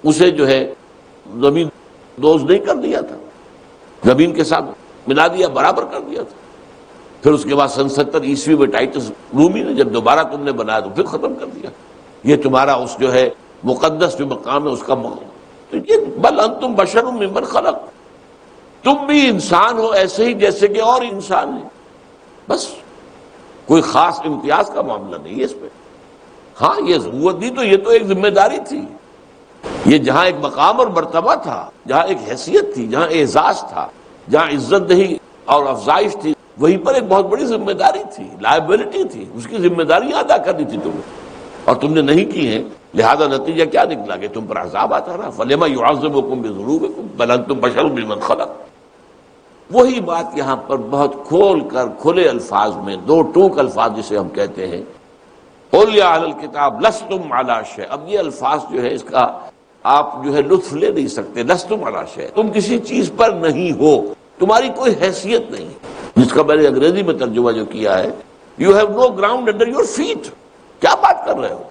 اسے جو ہے زمین دوز نہیں کر دیا تھا؟ زمین کے ساتھ ملا دیا، برابر کر دیا تھا۔ پھر اس کے بعد 70 عیسوی میں ٹائٹس رومی نے جب دوبارہ تم نے بنایا تو پھر ختم کر دیا۔ یہ تمہارا اس جو ہے مقدس جو مقام ہے اس کا مقام، تو یہ بل انتم بشر ممن خلق، تم بھی انسان ہو ایسے ہی جیسے کہ اور انسان ہیں، بس کوئی خاص امتیاز کا معاملہ نہیں ہے اس پہ۔ ہاں یہ ضرورت دی تو یہ تو ایک ذمہ داری تھی، یہ جہاں ایک مقام اور مرتبہ تھا، جہاں ایک حیثیت تھی، جہاں اعزاز تھا، جہاں عزت دہی اور افزائش تھی، وہیں پر ایک بہت بڑی ذمہ داری تھی، لائبلٹی تھی، اس کی ذمہ داریاں ادا کرنی تھی تمہیں، اور تم نے نہیں کی ہیں، لہذا نتیجہ کیا نکلا کہ تم پر عذاب آتا رہا۔ فَلِمَ يُعَذِّبُكُم بِذُنُوبِكُم بَلْ أَنتُم بَشَرٌ مِّمَّن خَلَقَ۔ وہی بات یہاں پر بہت کھول کر کھلے الفاظ میں، 2 ٹوک الفاظ جسے ہم کہتے ہیں، قُلْ يَا أَهْلَ الْكِتَابِ لَسْتُمْ عَلَىٰ شَيْءٍ۔ اب یہ الفاظ جو ہے اس کا آپ جو ہے لطف لے نہیں سکتے، لَسْتُمْ عَلَىٰ شَيْءٍ، تم کسی چیز پر نہیں ہو، تمہاری کوئی حیثیت نہیں، جس کا میں نے انگریزی میں ترجمہ جو کیا ہے you have no ground under your feet. کیا بات کر رہے ہو؟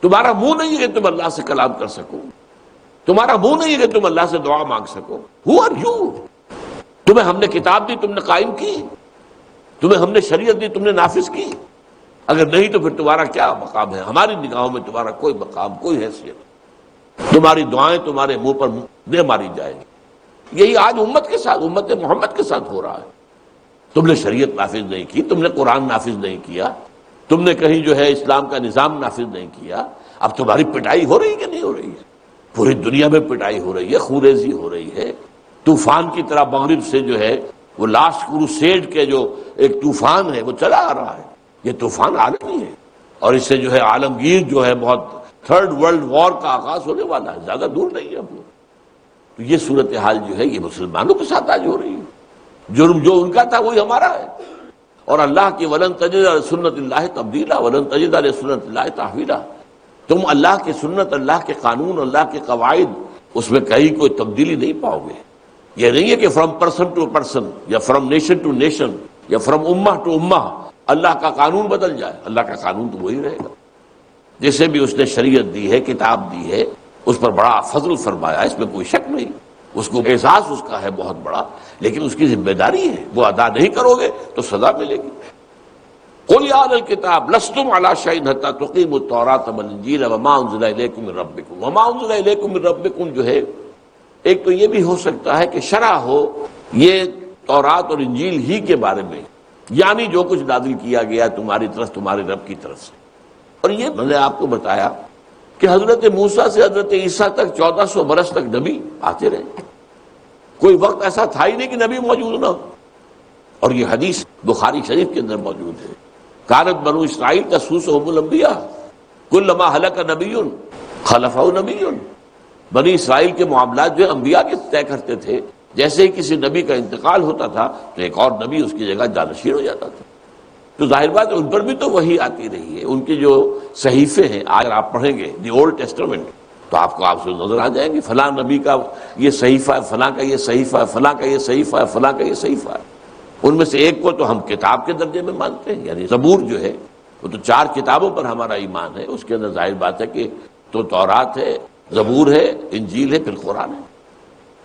تمہارا منہ نہیں ہے کہ تم اللہ سے کلام کر سکو، تمہارا منہ نہیں ہے کہ تم اللہ سے دعا مانگ سکو۔ Who are you? تمہیں ہم نے کتاب دی، تم نے قائم کی، تمہیں ہم نے شریعت دی، تم نے نافذ کی؟ اگر نہیں تو پھر تمہارا کیا مقام ہے؟ ہماری نگاہوں میں تمہارا کوئی مقام، کوئی حیثیت، تمہاری دعائیں تمہارے منہ پر دے ماری جائیں گی۔ یہی آج امت کے ساتھ، امت محمد کے ساتھ ہو رہا ہے۔ تم نے شریعت نافذ نہیں کی، تم نے قرآن نافذ نہیں کیا، تم نے کہیں جو ہے اسلام کا نظام نافذ نہیں کیا، اب تمہاری پٹائی ہو رہی ہے کہ نہیں ہو رہی ہے؟ پوری دنیا میں پٹائی ہو رہی ہے، خونریزی ہو رہی ہے، طوفان کی طرح مغرب سے جو ہے وہ لاسٹ کروسیڈ کے جو ایک طوفان ہے وہ چلا آ رہا ہے۔ یہ طوفان عالمی ہے، اور اس سے جو ہے عالمگیر جو ہے بہت 3rd ورلڈ وار کا آغاز ہونے والا ہے، زیادہ دور نہیں ہے ہم لوگ۔ تو یہ صورتحال جو ہے یہ مسلمانوں کے ساتھ آج ہو رہی ہے، جرم جو ان کا تھا وہی ہمارا ہے۔ اور اللہ کی وَلَن تَجِدَ لِسُنَّتِ اللَّهِ تَبْدِيلًا وَلَن تَجِدَ لِسُنَّتِ اللَّهِ تَحْوِيلًا۔ تم اللہ کی سنت، اللہ کے قانون، اللہ کے قواعد، اس میں کہیں کوئی تبدیلی نہیں پاؤ گے۔ یہ نہیں ہے کہ فرام پرسن ٹو پرسن یا فرام نیشن ٹو نیشن یا فرام امہ ٹو امہ اللہ کا قانون بدل جائے۔ اللہ کا قانون تو وہی رہے گا، جسے بھی اس نے شریعت دی ہے، کتاب دی ہے، اس پر بڑا فضل فرمایا، اس میں کوئی شک نہیں، اس کو اعزاز اس کا ہے بہت بڑا، لیکن اس کی ذمہ داری ہے، وہ ادا نہیں کرو گے تو سزا ملے گی۔ قُلْ يَا أَهْلَ الْكِتَابِ لَسْتُمْ عَلَىٰ شَيْءٍ حَتَّىٰ تُقِيمُوا التَّوْرَاةَ وَالْإِنجِيلَ وَمَا أُنزِلَ إِلَيْكُم مِّن رَّبِّكُمْ وَمَا أُنزِلَ إِلَيْكُم مِّن رَّبِّكُم جو ہے، ایک تو یہ بھی ہو سکتا ہے کہ شرح ہو یہ تورات اور انجیل ہی کے بارے میں، یعنی جو کچھ نازل کیا گیا تمہاری طرف تمہارے رب کی طرف سے۔ اور یہ میں نے آپ کو بتایا کہ حضرت موسیٰ سے حضرت عیسیٰ تک 1400 برس تک نبی آتے رہے، کوئی وقت ایسا تھا ہی نہیں کہ نبی موجود نہ ہو۔ اور یہ حدیث بخاری شریف کے اندر موجود ہے، کانت بنو اسرائیل تسوسہم الانبیاء کلما ہلک نبی خلفہ نبی۔ بنی اسرائیل کے معاملات جو انبیاء کے طے کرتے تھے، جیسے ہی کسی نبی کا انتقال ہوتا تھا تو ایک اور نبی اس کی جگہ جانشین ہو جاتا تھا۔ تو ظاہر بات ان پر بھی تو وہی آتی رہی ہے، ان کے جو صحیفے ہیں اگر آپ پڑھیں گے دی اولڈ ٹیسٹمنٹ تو آپ کو آپ سے نظر آ جائیں گے، فلاں نبی کا یہ صحیفہ ہے، فلاں کا یہ صحیفہ ہے، فلاں کا یہ صحیفہ ہے، فلاں کا یہ صحیفہ ہے۔ ان میں سے ایک کو تو ہم کتاب کے درجے میں مانتے ہیں، یعنی زبور جو ہے وہ تو 4 کتابوں پر ہمارا ایمان ہے، اس کے اندر ظاہر بات ہے کہ تو تورات ہے، زبور ہے، انجیل ہے، پھر قرآن ہے۔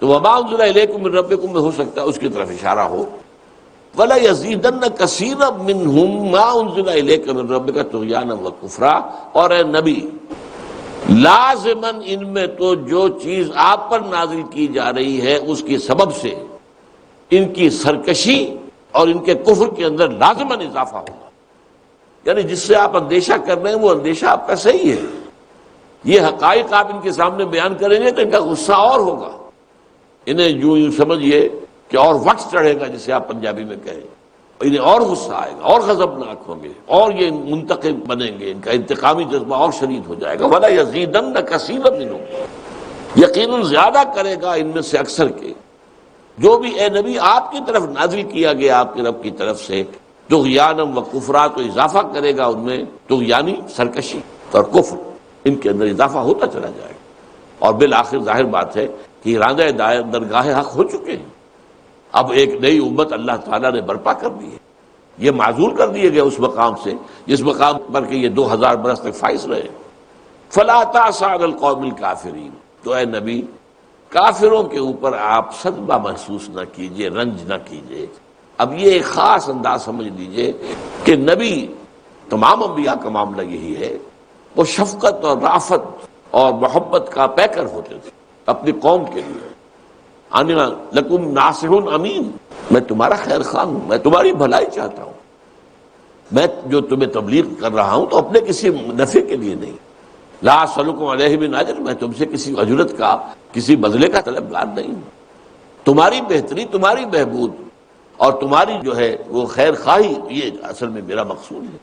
تو وما انزل الیکم من ربکم میں ہو سکتا ہے اس کی طرف اشارہ ہو، ولا یزیدن کثیرا منہم ما انزل الیک من ربک طغیانا وکفرا۔ اور اے نبی لازماً ان میں تو جو چیز آپ پر نازل کی جا رہی ہے اس کی سبب سے ان کی سرکشی اور ان کے کفر کے اندر لازماً اضافہ ہوگا، یعنی جس سے آپ اندیشہ کر رہے ہیں وہ اندیشہ آپ کا صحیح ہے۔ یہ حقائق آپ ان کے سامنے بیان کریں گے تو ان کا غصہ اور ہوگا، انہیں یوں سمجھیے کہ اور وقت چڑھے گا، جسے آپ پنجابی میں کہیں، انہیں اور غصہ آئے گا، اور غضبناک ہوں گے، اور یہ منتقم بنیں گے، ان کا انتقامی جذبہ اور شدید ہو جائے گا۔ وَلَا يَزِيدَنَّ كَثِيرًا مِنْهُمْ، یقیناً زیادہ کرے گا ان میں سے اکثر کے، جو بھی اے نبی آپ کی طرف نازل کیا گیا آپ کے رب کی طرف سے، طغیانم و کفرا، تو اضافہ کرے گا ان میں، طغیانی سرکشی اور کفر، ان کے اندر اضافہ ہوتا چلا جائے گا، اور بالآخر ظاہر بات ہے کہ راندہ درگاہ حق ہو چکے ہیں۔ اب ایک نئی امت اللہ تعالیٰ نے برپا کر دی ہے، یہ معزول کر دیے گئے اس مقام سے جس مقام پر کہ یہ 2000 برس تک فائز رہے۔ فلا تأس علی القوم الکافرین، تو اے نبی کافروں کے اوپر آپ صدمہ محسوس نہ کیجئے، رنج نہ کیجئے۔ اب یہ ایک خاص انداز سمجھ لیجئے کہ نبی، تمام انبیاء کا معاملہ یہی ہے، وہ شفقت اور رافت اور محبت کا پیکر ہوتے تھے اپنی قوم کے لیے۔ انا لکم ناصح امین، میں تمہارا خیر خواہ ہوں، میں تمہاری بھلائی چاہتا ہوں، میں جو تمہیں تبلیغ کر رہا ہوں تو اپنے کسی نفع کے لیے نہیں، لا اسألکم علیہ من اجر، میں تم سے کسی اجرت کا، کسی بدلے کا طلبگار نہیں ہوں، تمہاری بہتری، تمہاری بہبود اور تمہاری جو ہے وہ خیر خواہی، یہ اصل میں میرا مقصود ہے۔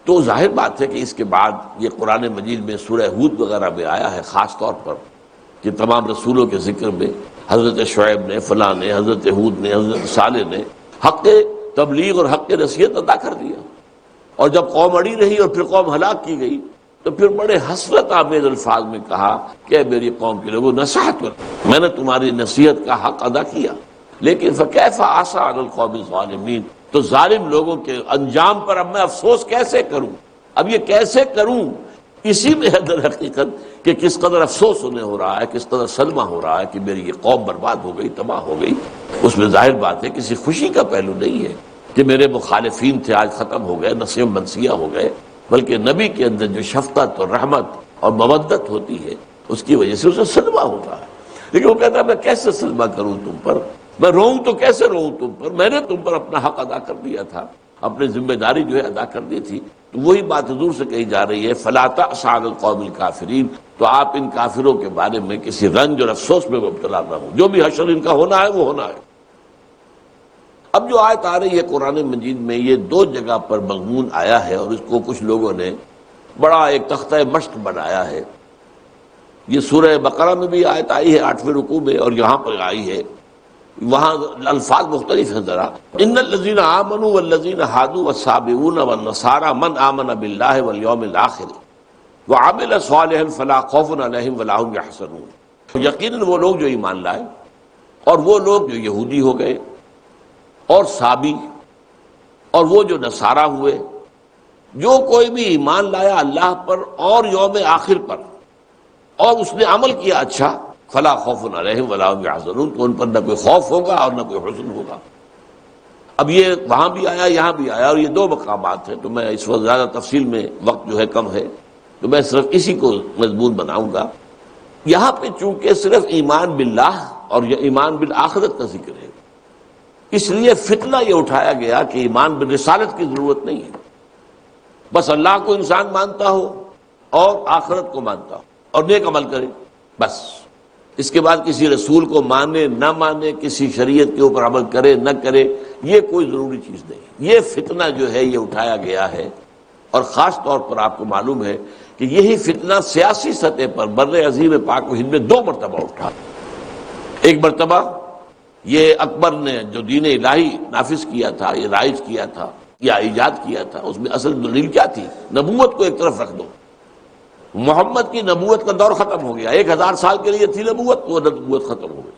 تو ظاہر بات ہے کہ اس کے بعد یہ قرآن مجید میں سورہ ہود وغیرہ میں آیا ہے خاص طور پر کہ تمام رسولوں کے ذکر میں حضرت شعیب نے، فلاں نے، حضرت ہود نے، حضرت صالح نے حق تبلیغ اور حق نصیحت ادا کر دیا، اور جب قوم اڑی رہی اور پھر قوم ہلاک کی گئی تو پھر بڑے حسرت آمیز الفاظ میں کہا کہ میری قوم کے لوگوں، نصحت، میں نے تمہاری نصیحت کا حق ادا کیا، لیکن فکیف عصی علی القوم الظالمین، تو ظالم لوگوں کے انجام پر اب میں افسوس کیسے کروں؟ اب یہ کیسے کروں؟ اسی میں ہے در حقیقت کہ کس قدر افسوس انہیں ہو رہا ہے، کس قدر صدمہ ہو رہا ہے کہ میری یہ قوم برباد ہو گئی، تباہ ہو گئی۔ اس میں ظاہر بات ہے کسی خوشی کا پہلو نہیں ہے کہ میرے مخالفین تھے آج ختم ہو گئے، نسیم منسیہ ہو گئے، بلکہ نبی کے اندر جو شفقت اور رحمت اور مودت ہوتی ہے اس کی وجہ سے اسے صدمہ ہوتا ہے۔ لیکن وہ کہتا ہے میں کیسے صدمہ کروں تم پر، میں روؤں تو کیسے روؤں تم پر، میں نے تم پر اپنا حق ادا کر دیا تھا، اپنی ذمہ داری جو ہے ادا کر دی تھی۔ تو وہی بات حضور سے کہی جا رہی ہے، فلا تأس علی القوم الکافرین، تو آپ ان کافروں کے بارے میں کسی رنج اور افسوس میں مبتلا نہ ہوں، جو بھی حشر ان کا ہونا ہے وہ ہونا ہے۔ اب جو آیت آ رہی ہے قرآن مجید میں، یہ دو جگہ پر مضمون آیا ہے، اور اس کو کچھ لوگوں نے بڑا ایک تختہ مشق بنایا ہے۔ یہ سورہ بقرہ میں بھی آیت آئی ہے 8ویں رکوع میں، اور یہاں پر آئی ہے، وہاں الفاظ مختلف ہیں ذرا۔ ان الذین آمنوا والذین ہادوا والصابئون والنصارى من آمن باللہ والیوم الآخر وعمل صالحا فلا خوف علیہم ولا هم یحزنون، یقیناً وہ لوگ جو ایمان لائے اور وہ لوگ جو یہودی ہو گئے اور صابی اور وہ جو نصارہ ہوئے، جو کوئی بھی ایمان لایا اللہ پر اور یوم آخر پر اور اس نے عمل کیا اچھا، فلا خوف علیہم ولا هم یحزنون، تو ان پر نہ کوئی خوف ہوگا اور نہ کوئی حزن ہوگا۔ اب یہ وہاں بھی آیا یہاں بھی آیا، اور یہ دو مقامات ہیں، تو میں اس وقت زیادہ تفصیل میں وقت جو ہے کم ہے تو میں صرف اسی کو مضمون بناؤں گا۔ یہاں پہ چونکہ صرف ایمان باللہ اور یہ ایمان بالآخرت کا ذکر ہے، اس لیے فتنہ یہ اٹھایا گیا کہ ایمان بالرسالت کی ضرورت نہیں ہے، بس اللہ کو انسان مانتا ہو اور آخرت کو مانتا ہو اور نیک عمل کرے، بس اس کے بعد کسی رسول کو مانے نہ مانے، کسی شریعت کے اوپر عمل کرے نہ کرے، یہ کوئی ضروری چیز نہیں۔ یہ فتنہ جو ہے یہ اٹھایا گیا ہے، اور خاص طور پر آپ کو معلوم ہے کہ یہی فتنہ سیاسی سطح پر بر عظیم پاک و ہند میں 2 مرتبہ اٹھا۔ ایک مرتبہ یہ اکبر نے جو دین الہی نافذ کیا تھا، یہ رائج کیا تھا یا ایجاد کیا تھا، اس میں اصل دلیل کیا تھی؟ نبوت کو ایک طرف رکھ دو، محمد کی نبوت کا دور ختم ہو گیا، 1000 سال کے لیے تھی نبوت، وہ نبوت ختم ہو گئی،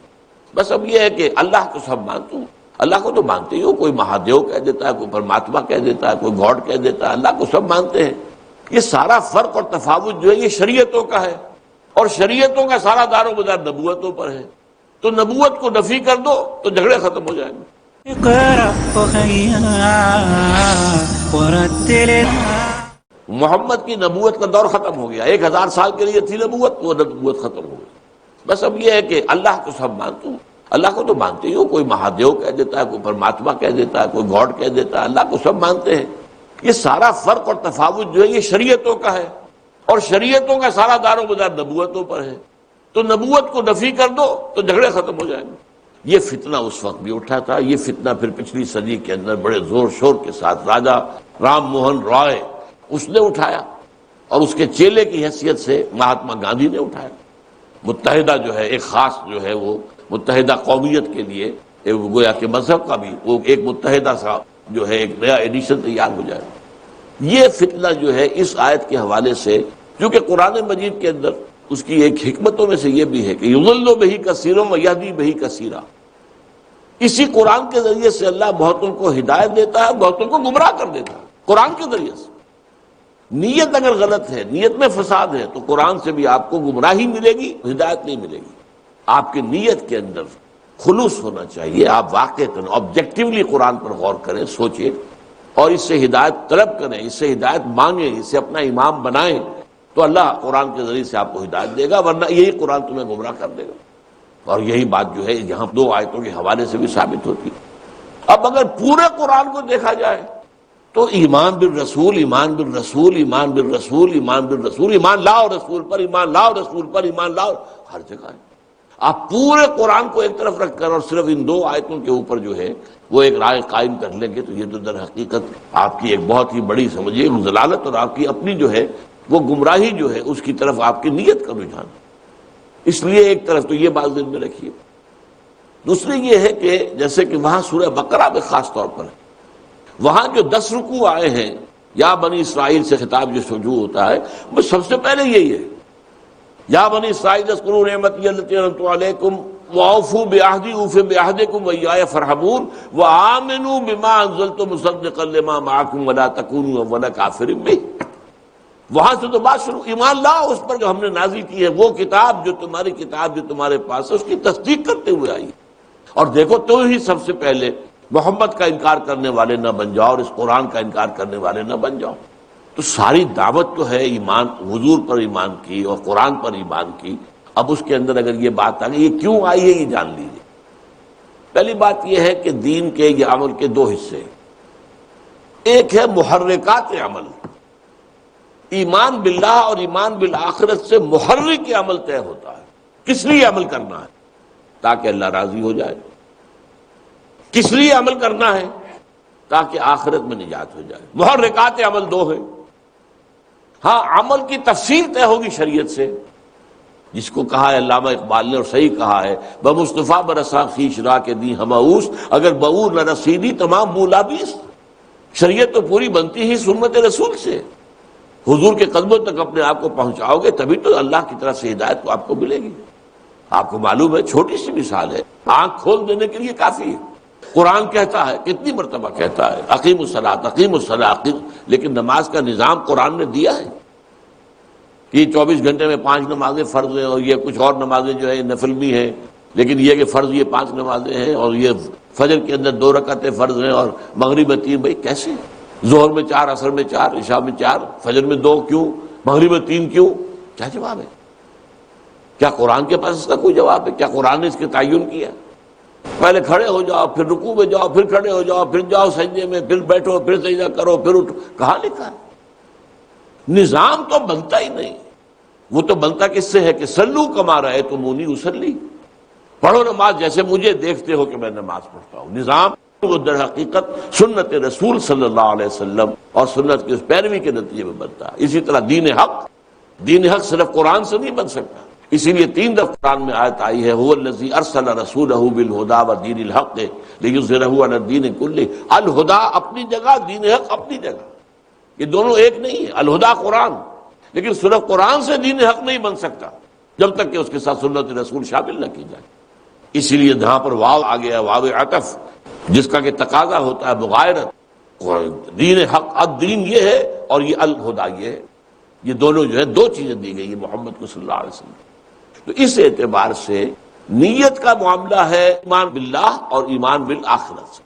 بس اب یہ ہے کہ اللہ کو سب مانتا ہوں، اللہ کو تو مانتے ہی ہو، کوئی مہادیو کہہ دیتا ہے، کوئی پرماتما کہہ دیتا ہے، کوئی گاڈ کہہ دیتا ہے، اللہ کو سب مانتے ہیں۔ یہ سارا فرق اور تفاوت جو ہے یہ شریعتوں کا ہے، اور شریعتوں کا سارا دار و مدار نبوتوں پر ہے، تو نبوت کو نفی کر دو تو جھگڑے ختم ہو جائیں گے۔ اقرأ وخيا ورتل محمد کی نبوت کا دور ختم ہو گیا، 1000 سال کے لیے تھی نبوت، وہ نبوت ختم ہو گئی، بس اب یہ ہے کہ اللہ کو سب مانتا ہوں، اللہ کو تو مانتے ہی ہو، کوئی مہادیو کہہ دیتا ہے، کوئی پرماتما کہہ دیتا ہے، کوئی گاڈ کہہ دیتا ہے، اللہ کو سب مانتے ہیں۔ یہ سارا فرق اور تفاوت جو ہے یہ شریعتوں کا ہے، اور شریعتوں کا سارا دار و مدار نبوتوں پر ہے، تو نبوت کو نفی کر دو تو جھگڑے ختم ہو جائیں گے۔ یہ فتنہ اس وقت بھی اٹھا تھا. یہ فتنہ پھر پچھلی صدی کے اندر بڑے زور شور کے ساتھ راجا رام موہن رائے اس نے اٹھایا، اور اس کے چیلے کی حیثیت سے مہاتما گاندھی نے اٹھایا. متحدہ جو ہے ایک خاص جو ہے وہ متحدہ قومیت کے لیے گویا کہ مذہب کا بھی وہ ایک متحدہ سا جو ہے ایک نیا ایڈیشن تیار ہو جائے. یہ فتنہ جو ہے اس آیت کے حوالے سے، کیونکہ قرآن مجید کے اندر اس کی ایک حکمتوں میں سے یہ بھی ہے کہ یضل بہ کثیرا ویہدی بہ کثیرا، اسی قرآن کے ذریعے سے اللہ بہتوں کو ہدایت دیتا ہے، بہتوں کو گمراہ کر دیتا ہے قرآن کے ذریعے سے. نیت اگر غلط ہے، نیت میں فساد ہے، تو قرآن سے بھی آپ کو گمراہی ملے گی، ہدایت نہیں ملے گی. آپ کی نیت کے اندر خلوص ہونا چاہیے. آپ واقعتاً آبجیکٹیولی قرآن پر غور کریں، سوچیں، اور اس سے ہدایت طلب کریں، اس سے ہدایت مانگیں، اس سے اپنا امام بنائیں، تو اللہ قرآن کے ذریعے سے آپ کو ہدایت دے گا، ورنہ یہی قرآن تمہیں گمراہ کر دے گا. اور یہی بات جو ہے یہاں دو آیتوں کے حوالے سے بھی ثابت ہوتی ہے. اب اگر پورے قرآن کو دیکھا جائے تو ایمان بالرسول، ایمان بالرسول، ایمان بالرسول، ایمان بالرسول، ایمان لاؤ رسول پر، ایمان لاؤ رسول پر، ایمان لاؤ، ہر جگہ ہے. آپ پورے قرآن کو ایک طرف رکھ کر اور صرف ان دو آیتوں کے اوپر جو ہے وہ ایک رائے قائم کر لیں گے تو یہ تو در حقیقت آپ کی ایک بہت ہی بڑی سمجھیے ضلالت اور آپ کی اپنی جو ہے وہ گمراہی جو ہے اس کی طرف آپ کی نیت کا رجحان. اس لیے ایک طرف تو یہ بات ذہن میں رکھیے. دوسری یہ ہے کہ جیسے کہ وہاں سورہ بقرہ میں خاص طور پر ہے، وہاں جو 10 رکوع آئے ہیں یا بنی اسرائیل سے خطاب جو شروع ہوتا ہے وہ سب سے پہلے یہی ہے، یا بنی اسرائیل اذکروا نعمتی التی انعمت علیکم واوفوا بعہدی اوف بعہدکم وایایا فارہبون وآمنوا بما انزلت مصدقا لما معکم ولا تکونوا اول کافر بہ. وہاں سے تو بات شروع، ایمان لاؤ اس پر جو ہم نے نازل کی ہے، وہ کتاب جو تمہاری کتاب جو تمہارے پاس ہے اس کی تصدیق کرتے ہوئے آئی. اور دیکھو تو ہی سب سے پہلے محمد کا انکار کرنے والے نہ بن جاؤ اور اس قرآن کا انکار کرنے والے نہ بن جاؤ. تو ساری دعوت تو ہے ایمان، حضور پر ایمان کی اور قرآن پر ایمان کی. اب اس کے اندر اگر یہ بات آ گئی یہ کیوں آئی ہے یہ جان لیجیے. پہلی بات یہ ہے کہ دین کے یہ عمل کے دو حصے، ایک ہے محرکات عمل، ایمان باللہ اور ایمان بالآخرت سے محرک عمل طے ہوتا ہے. کس لیے عمل کرنا ہے؟ تاکہ اللہ راضی ہو جائے. کس لیے عمل کرنا ہے؟ تاکہ آخرت میں نجات ہو جائے. محرکات عمل دو ہیں. ہاں عمل کی تفصیل طے ہوگی شریعت سے، جس کو کہا ہے علامہ اقبال نے اور صحیح کہا ہے، بمصطفیٰ برساں خویش را کے دی ہماؤس اگر بور نہ رسیدی تمام بولابیس. شریعت تو پوری بنتی ہی سنت رسول سے. حضور کے قدموں تک اپنے آپ کو پہنچاؤ گے تبھی تو اللہ کی طرف سے ہدایت تو آپ کو ملے گی. آپ کو معلوم ہے چھوٹی سی مثال ہے، آنکھ کھول دینے کے لیے کافی ہے. قرآن کہتا ہے، کتنی مرتبہ کہتا ہے اقیم الصلاۃ اقیم الصلاۃ، لیکن نماز کا نظام قرآن نے دیا ہے کہ 24 گھنٹے میں 5 نمازیں فرض ہیں اور یہ کچھ اور نمازیں جو ہے نفل بھی ہیں، لیکن یہ کہ فرض یہ 5 نمازیں ہیں اور یہ فجر کے اندر 2 رکعتیں فرض ہیں اور مغرب میں 3. بھائی کیسے؟ ظہر میں 4، عصر میں 4، عشاء میں 4، فجر میں 2 کیوں؟ مغرب میں 3 کیوں؟ کیا جواب ہے؟ کیا قرآن کے پاس اس کا کوئی جواب ہے؟ کیا قرآن نے اس کے تعین کیا؟ پہلے کھڑے ہو جاؤ، پھر رکوع میں جاؤ، پھر کھڑے ہو جاؤ، پھر جاؤ سجدے میں، پھر بیٹھو، پھر سجدہ کرو، پھر اٹھو. کہاں لکھا ہے؟ نظام تو بنتا ہی نہیں. وہ تو بنتا کس سے ہے کہ سلو کما رہے تو مونی اسلی، پڑھو نماز جیسے مجھے دیکھتے ہو کہ میں نماز پڑھتا ہوں. نظام وہ در حقیقت سنت رسول صلی اللہ علیہ وسلم اور سنت کی اس پیروی کے نتیجے میں بنتا ہے. اسی طرح دین حق صرف قرآن سے نہیں بن سکتا. اسی لیے 3 دفعہ قرآن میں آیت آئی ہے هو الذی ارسل رسولہ بالہدی ودین الحق لیظہرہ علی الدین کلہ. الہدی اپنی جگہ، دین حق اپنی جگہ، یہ دونوں ایک نہیں ہے. الہدی قرآن، لیکن صرف قرآن سے دین حق نہیں بن سکتا جب تک کہ اس کے ساتھ سنت رسول شامل نہ کی جائے. اسی لیے جہاں پر واو آ گیا واو عطف، جس کا کہ تقاضا ہوتا ہے مغایرت. دین حق الدین یہ ہے اور یہ الہدی یہ ہے. یہ دونوں جو ہے 2 چیزیں دی گئی ہے محمد کو صلی اللہ علیہ وسلم. تو اس اعتبار سے نیت کا معاملہ ہے ایمان باللہ اور ایمان بالآخرت سے.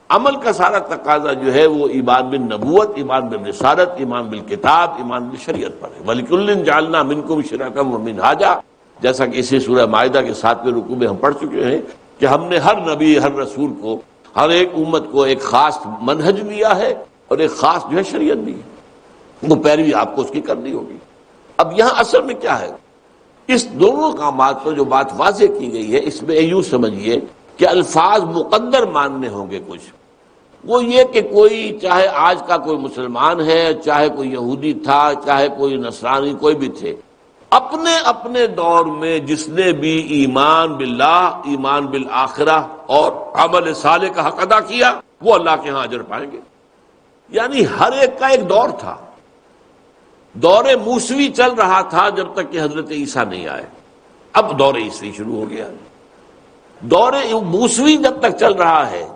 عمل کا سارا تقاضا جو ہے وہ ایمان بالنبوت، ایمان بالرسالت، ایمان بالکتاب، ایمان بالشریعت پر ہے. وَلِكُلٍّ جَعَلْنَا مِنْكُمْ شِرَعَةً وَمِنْهَاجًا، جیسا کہ اسی سورہ مائدہ کے 7ویں رکوع میں ہم پڑھ چکے ہیں کہ ہم نے ہر نبی، ہر رسول کو، ہر ایک امت کو ایک خاص منہج دیا ہے اور ایک خاص جو ہے شریعت دی ہے. وہ پیروی آپ کو اس کی کرنی ہوگی. اب یہاں اصل میں کیا ہے؟ اس دونوں کامات پر جو بات واضح کی گئی ہے اس میں یوں سمجھیے کہ الفاظ مقدر ماننے ہوں گے کچھ. وہ یہ کہ کوئی چاہے آج کا کوئی مسلمان ہے، چاہے کوئی یہودی تھا، چاہے کوئی نصرانی، کوئی بھی تھے، اپنے اپنے دور میں جس نے بھی ایمان باللہ، ایمان بالآخرہ اور عمل صالح کا حق ادا کیا، وہ اللہ کے ہاں اجر پائیں گے. یعنی ہر ایک کا ایک دور تھا. دور موسوی چل رہا تھا جب تک کہ حضرت عیسیٰ نہیں آئے. اب دور عیسوی شروع ہو گیا. دور موسوی جب تک چل رہا ہے،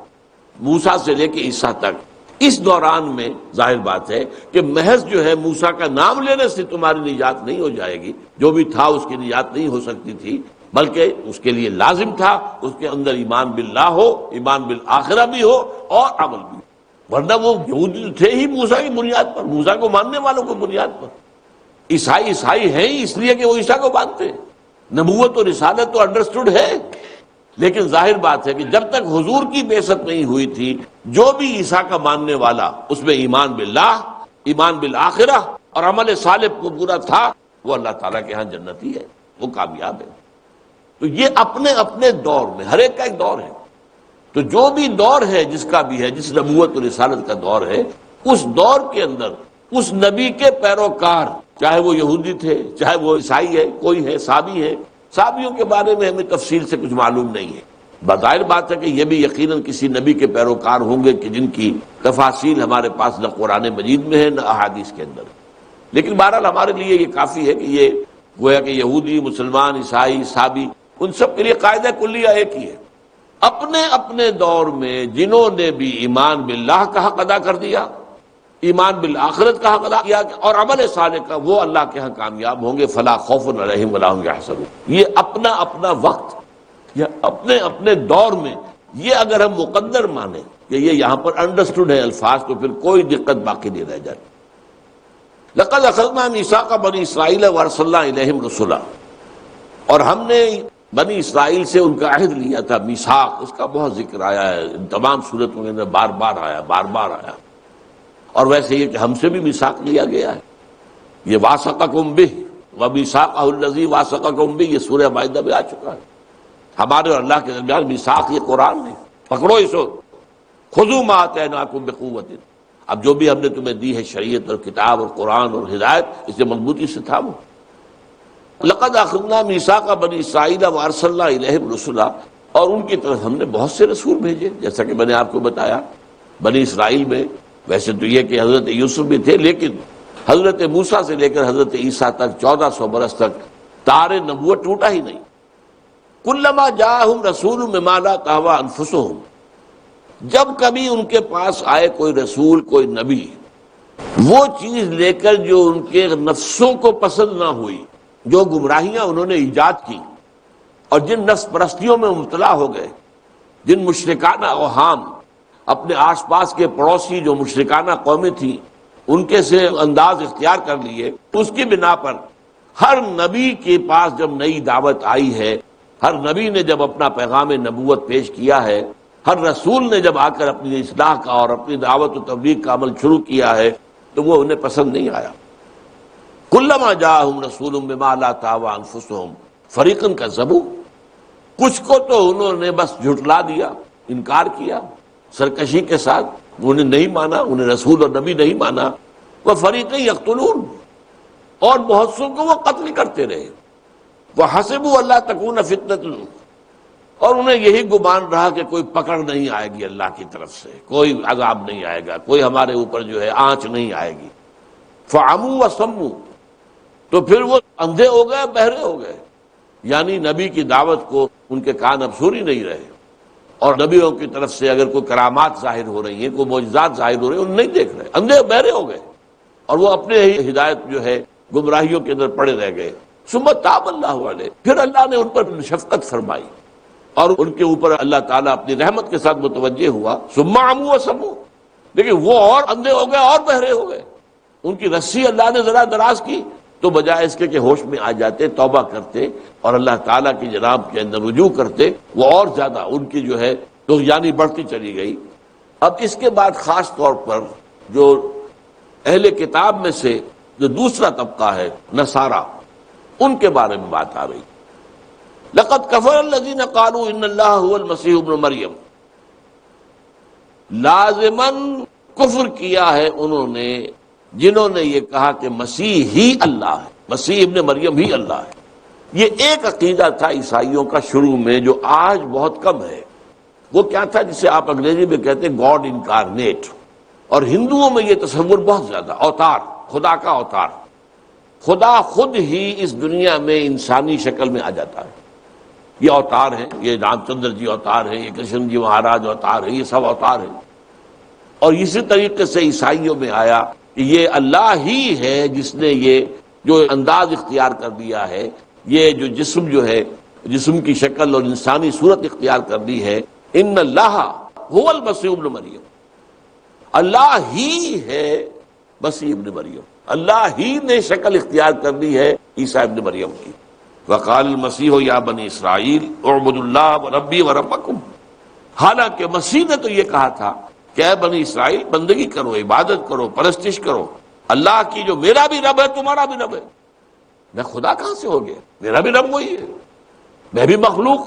موسیٰ سے لے کے عیسیٰ تک، اس دوران میں ظاہر بات ہے کہ محض جو ہے موسیٰ کا نام لینے سے تمہاری نجات نہیں ہو جائے گی. جو بھی تھا اس کی نجات نہیں ہو سکتی تھی، بلکہ اس کے لیے لازم تھا اس کے اندر ایمان باللہ ہو، ایمان بالآخرہ بھی ہو اور عمل بھی ہو. ورنہ وہ یہودی تھے ہی موسیٰ کی بنیاد پر، موسیٰ کو ماننے والوں کو بنیاد پر. عیسائی ہیں ہی اس لیے کہ وہ عیسیٰ کو مانتے ہیں. نبوت اور رسالت تو انڈرسٹوڈ ہے، لیکن ظاہر بات ہے کہ جب تک حضور کی بعثت نہیں ہوئی تھی، جو بھی عیسیٰ کا ماننے والا اس میں ایمان باللہ، ایمان بالآخرہ اور عمل صالح کو پورا تھا، وہ اللہ تعالیٰ کے ہاں جنتی ہے، وہ کامیاب ہے. تو یہ اپنے اپنے دور میں ہر ایک کا ایک دور ہے. تو جو بھی دور ہے جس کا بھی ہے، جس نبوت اور رسالت کا دور ہے، اس دور کے اندر اس نبی کے پیروکار، چاہے وہ یہودی تھے، چاہے وہ عیسائی ہے، کوئی ہے صابی ہے. صابیوں کے بارے میں ہمیں تفصیل سے کچھ معلوم نہیں ہے. بظاہر بات ہے کہ یہ بھی یقیناً کسی نبی کے پیروکار ہوں گے کہ جن کی تفاصیل ہمارے پاس نہ قرآن مجید میں ہے نہ احادیث کے اندر. لیکن بہرحال ہمارے لیے یہ کافی ہے کہ یہ گویا کہ یہودی، مسلمان، عیسائی، صابی، ان سب کے لیے قاعدہ کلیہ ایک ہی ہے. اپنے اپنے دور میں جنہوں نے بھی ایمان باللہ کا حق ادا کر دیا، ایمان بالآخرت کا حق ادا کیا اور عمل صالح کا، وہ اللہ کے ہاں کامیاب ہوں گے. فلا خوف علیہم ولا هم يحزنون. یہ اپنا اپنا وقت، یہ اپنے اپنے دور میں، یہ اگر ہم مقدر مانیں کہ یہ یہاں پر انڈرسٹوڈ ہے الفاظ، تو پھر کوئی دقت باقی نہیں رہ جاتی. لقد اخذنا میثاق بنی اسرائیل وارسلنا الیہم رسلا، اور ہم نے بنی اسرائیل سے ان کا عہد لیا تھا. میثاق، اس کا بہت ذکر آیا ہے ان تمام صورتوں کے اندر، بار بار آیا. اور ویسے یہ کہ ہم سے بھی میثاق لیا گیا ہے. یہ واثقکم بہ ومیثاقہ الذی واثقکم بہ، یہ سورہ مائدہ میں آ چکا ہے. ہمارے اور اللہ کے درمیان میثاق، یہ قرآن ہے. پکڑو اسو، خذوا ما آتیناکم بقوۃ. اب جو بھی ہم نے تمہیں دی ہے شریعت اور کتاب اور قرآن اور ہدایت، اسے مضبوطی سے تھامو. لقد اخذنا میثاق بنی اسرائیل وارسلنا الیہم رسلا، اور ان کی طرف ہم نے بہت سے رسول بھیجے. جیسا کہ میں نے آپ کو بتایا، بنی اسرائیل میں ویسے تو یہ کہ حضرت یوسف بھی تھے، لیکن حضرت موسیٰ سے لے کر حضرت عیسیٰ تک 1400 برس تک تار نبوت ٹوٹا ہی نہیں. کلما جاءہم رسول بما لا تہوی انفسہم، جب کبھی ان کے پاس آئے کوئی رسول، کوئی نبی، وہ چیز لے کر جو ان کے نفسوں کو پسند نہ ہوئی، جو گمراہیاں انہوں نے ایجاد کی اور جن نفس پرستیوں میں مبتلا ہو گئے، جن مشرکانہ اوہام، اپنے آس پاس کے پڑوسی جو مشرکانہ قومیں تھیں ان کے سے انداز اختیار کر لیے، اس کی بنا پر ہر نبی کے پاس جب نئی دعوت آئی ہے، ہر نبی نے جب اپنا پیغام نبوت پیش کیا ہے، ہر رسول نے جب آ کر اپنی اصلاح کا اور اپنی دعوت و تبلیغ کا عمل شروع کیا ہے، تو وہ انہیں پسند نہیں آیا. کلما جاءہم رسول بما لا تہوی انفسہم فریقا کذبوا، کچھ کو تو انہوں نے بس جھٹلا دیا، انکار کیا سرکشی کے ساتھ، انہیں نہیں مانا، انہیں رسول اور نبی نہیں مانا. وفریقا یقتلون، اور بہت سو کو وہ قتل کرتے رہے. وحسبوا الا تکون فتنۃ، اور انہیں یہی گمان رہا کہ کوئی پکڑ نہیں آئے گی اللہ کی طرف سے، کوئی عذاب نہیں آئے گا، کوئی ہمارے اوپر جو ہے آنچ نہیں آئے گی. فعموا وصموا، تو پھر وہ اندھے ہو گئے، بہرے ہو گئے. یعنی نبی کی دعوت کو ان کے کان اب سن ہی نہیں رہے، اور نبیوں کی طرف سے اگر کوئی کرامات ظاہر ہو رہی ہیں، کوئی معجزات ظاہر ہو رہے ہیں، انہیں نہیں دیکھ رہے، اندھے بہرے ہو گئے، اور وہ اپنے ہی ہدایت جو ہے گمراہیوں کے اندر پڑے رہ گئے. ثم تاب اللہ علیہ، پھر اللہ نے ان پر شفقت فرمائی اور ان کے اوپر اللہ تعالیٰ اپنی رحمت کے ساتھ متوجہ ہوا. ثم عموا وصموا، لیکن وہ اور اندھے ہو گئے اور بہرے ہو گئے. ان کی رسی اللہ نے ذرا دراز کی تو بجائے اس کے کہ ہوش میں آ جاتے، توبہ کرتے اور اللہ تعالیٰ کی جناب کے اندر رجوع کرتے، وہ اور زیادہ ان کی جو ہے طغیانی بڑھتی چلی گئی. اب اس کے بعد خاص طور پر جو اہل کتاب میں سے جو دوسرا طبقہ ہے نصارہ، ان کے بارے میں بات آ رہی. لقد کفر الذین قالوا ان اللہ هو المسیح ابن مریم، لازماً کفر کیا ہے انہوں نے جنہوں نے یہ کہا کہ مسیح ہی اللہ ہے، مسیح ابن مریم ہی اللہ ہے۔ یہ ایک عقیدہ تھا عیسائیوں کا شروع میں جو آج بہت کم ہے۔ وہ کیا تھا جسے آپ انگریزی میں کہتے ہیں گاڈ انکارنیٹ، اور ہندوؤں میں یہ تصور بہت زیادہ، اوتار، خدا کا اوتار، خدا خود ہی اس دنیا میں انسانی شکل میں آ جاتا ہے۔ یہ اوتار ہیں، یہ رام چندر جی اوتار ہیں، یہ کرشن جی مہاراج اوتار ہیں، یہ سب اوتار ہیں۔ اور اسی طریقے سے عیسائیوں میں آیا کہ یہ اللہ ہی ہے جس نے یہ جو انداز اختیار کر دیا ہے، یہ جو جسم جو ہے، جسم کی شکل اور انسانی صورت اختیار کر دی ہے۔ ان اللہ هو المسیح ابن مریم، اللہ ہی ہے مسیح ابن مریم، اللہ ہی نے شکل اختیار کر دی ہے عیسیٰ ابن مریم کی۔ وقال المسیح یا بنی اسرائیل اعبدوا اللہ ربی و ربکم، حالانکہ مسیح نے تو یہ کہا تھا کہ اے بنی اسرائیل بندگی کرو، عبادت کرو، پرستش کرو اللہ کی، جو میرا بھی رب ہے تمہارا بھی رب ہے۔ میں خدا کہاں سے ہو گیا؟ میرا بھی رب وہی ہے، میں بھی مخلوق،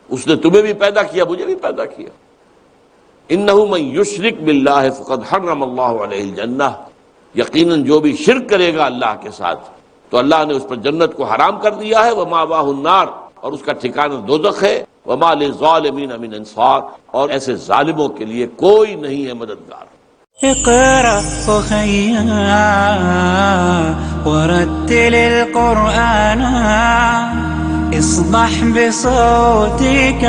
اس نے تمہیں بھی پیدا کیا، مجھے بھی پیدا کیا۔ انہ من یشرک باللہ فقد حرم اللہ علیہ الجنہ، یقیناً جو بھی شرک کرے گا اللہ کے ساتھ تو اللہ نے اس پر جنت کو حرام کر دیا ہے، ومأواہ النار، اور اس کا ٹھکانہ دوزخ ہے، وما للظالمین من انصار، اور ایسے ظالموں کے لیے کوئی نہیں ہے مددگار۔ اقرأ أخيا ورتل القرآن اصبح بصوتك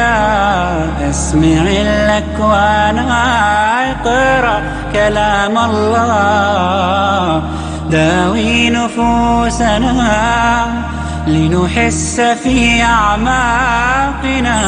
اسمع الأكوان اقرأ كلام الله داوي نفوسنا لنحس في أعماقنا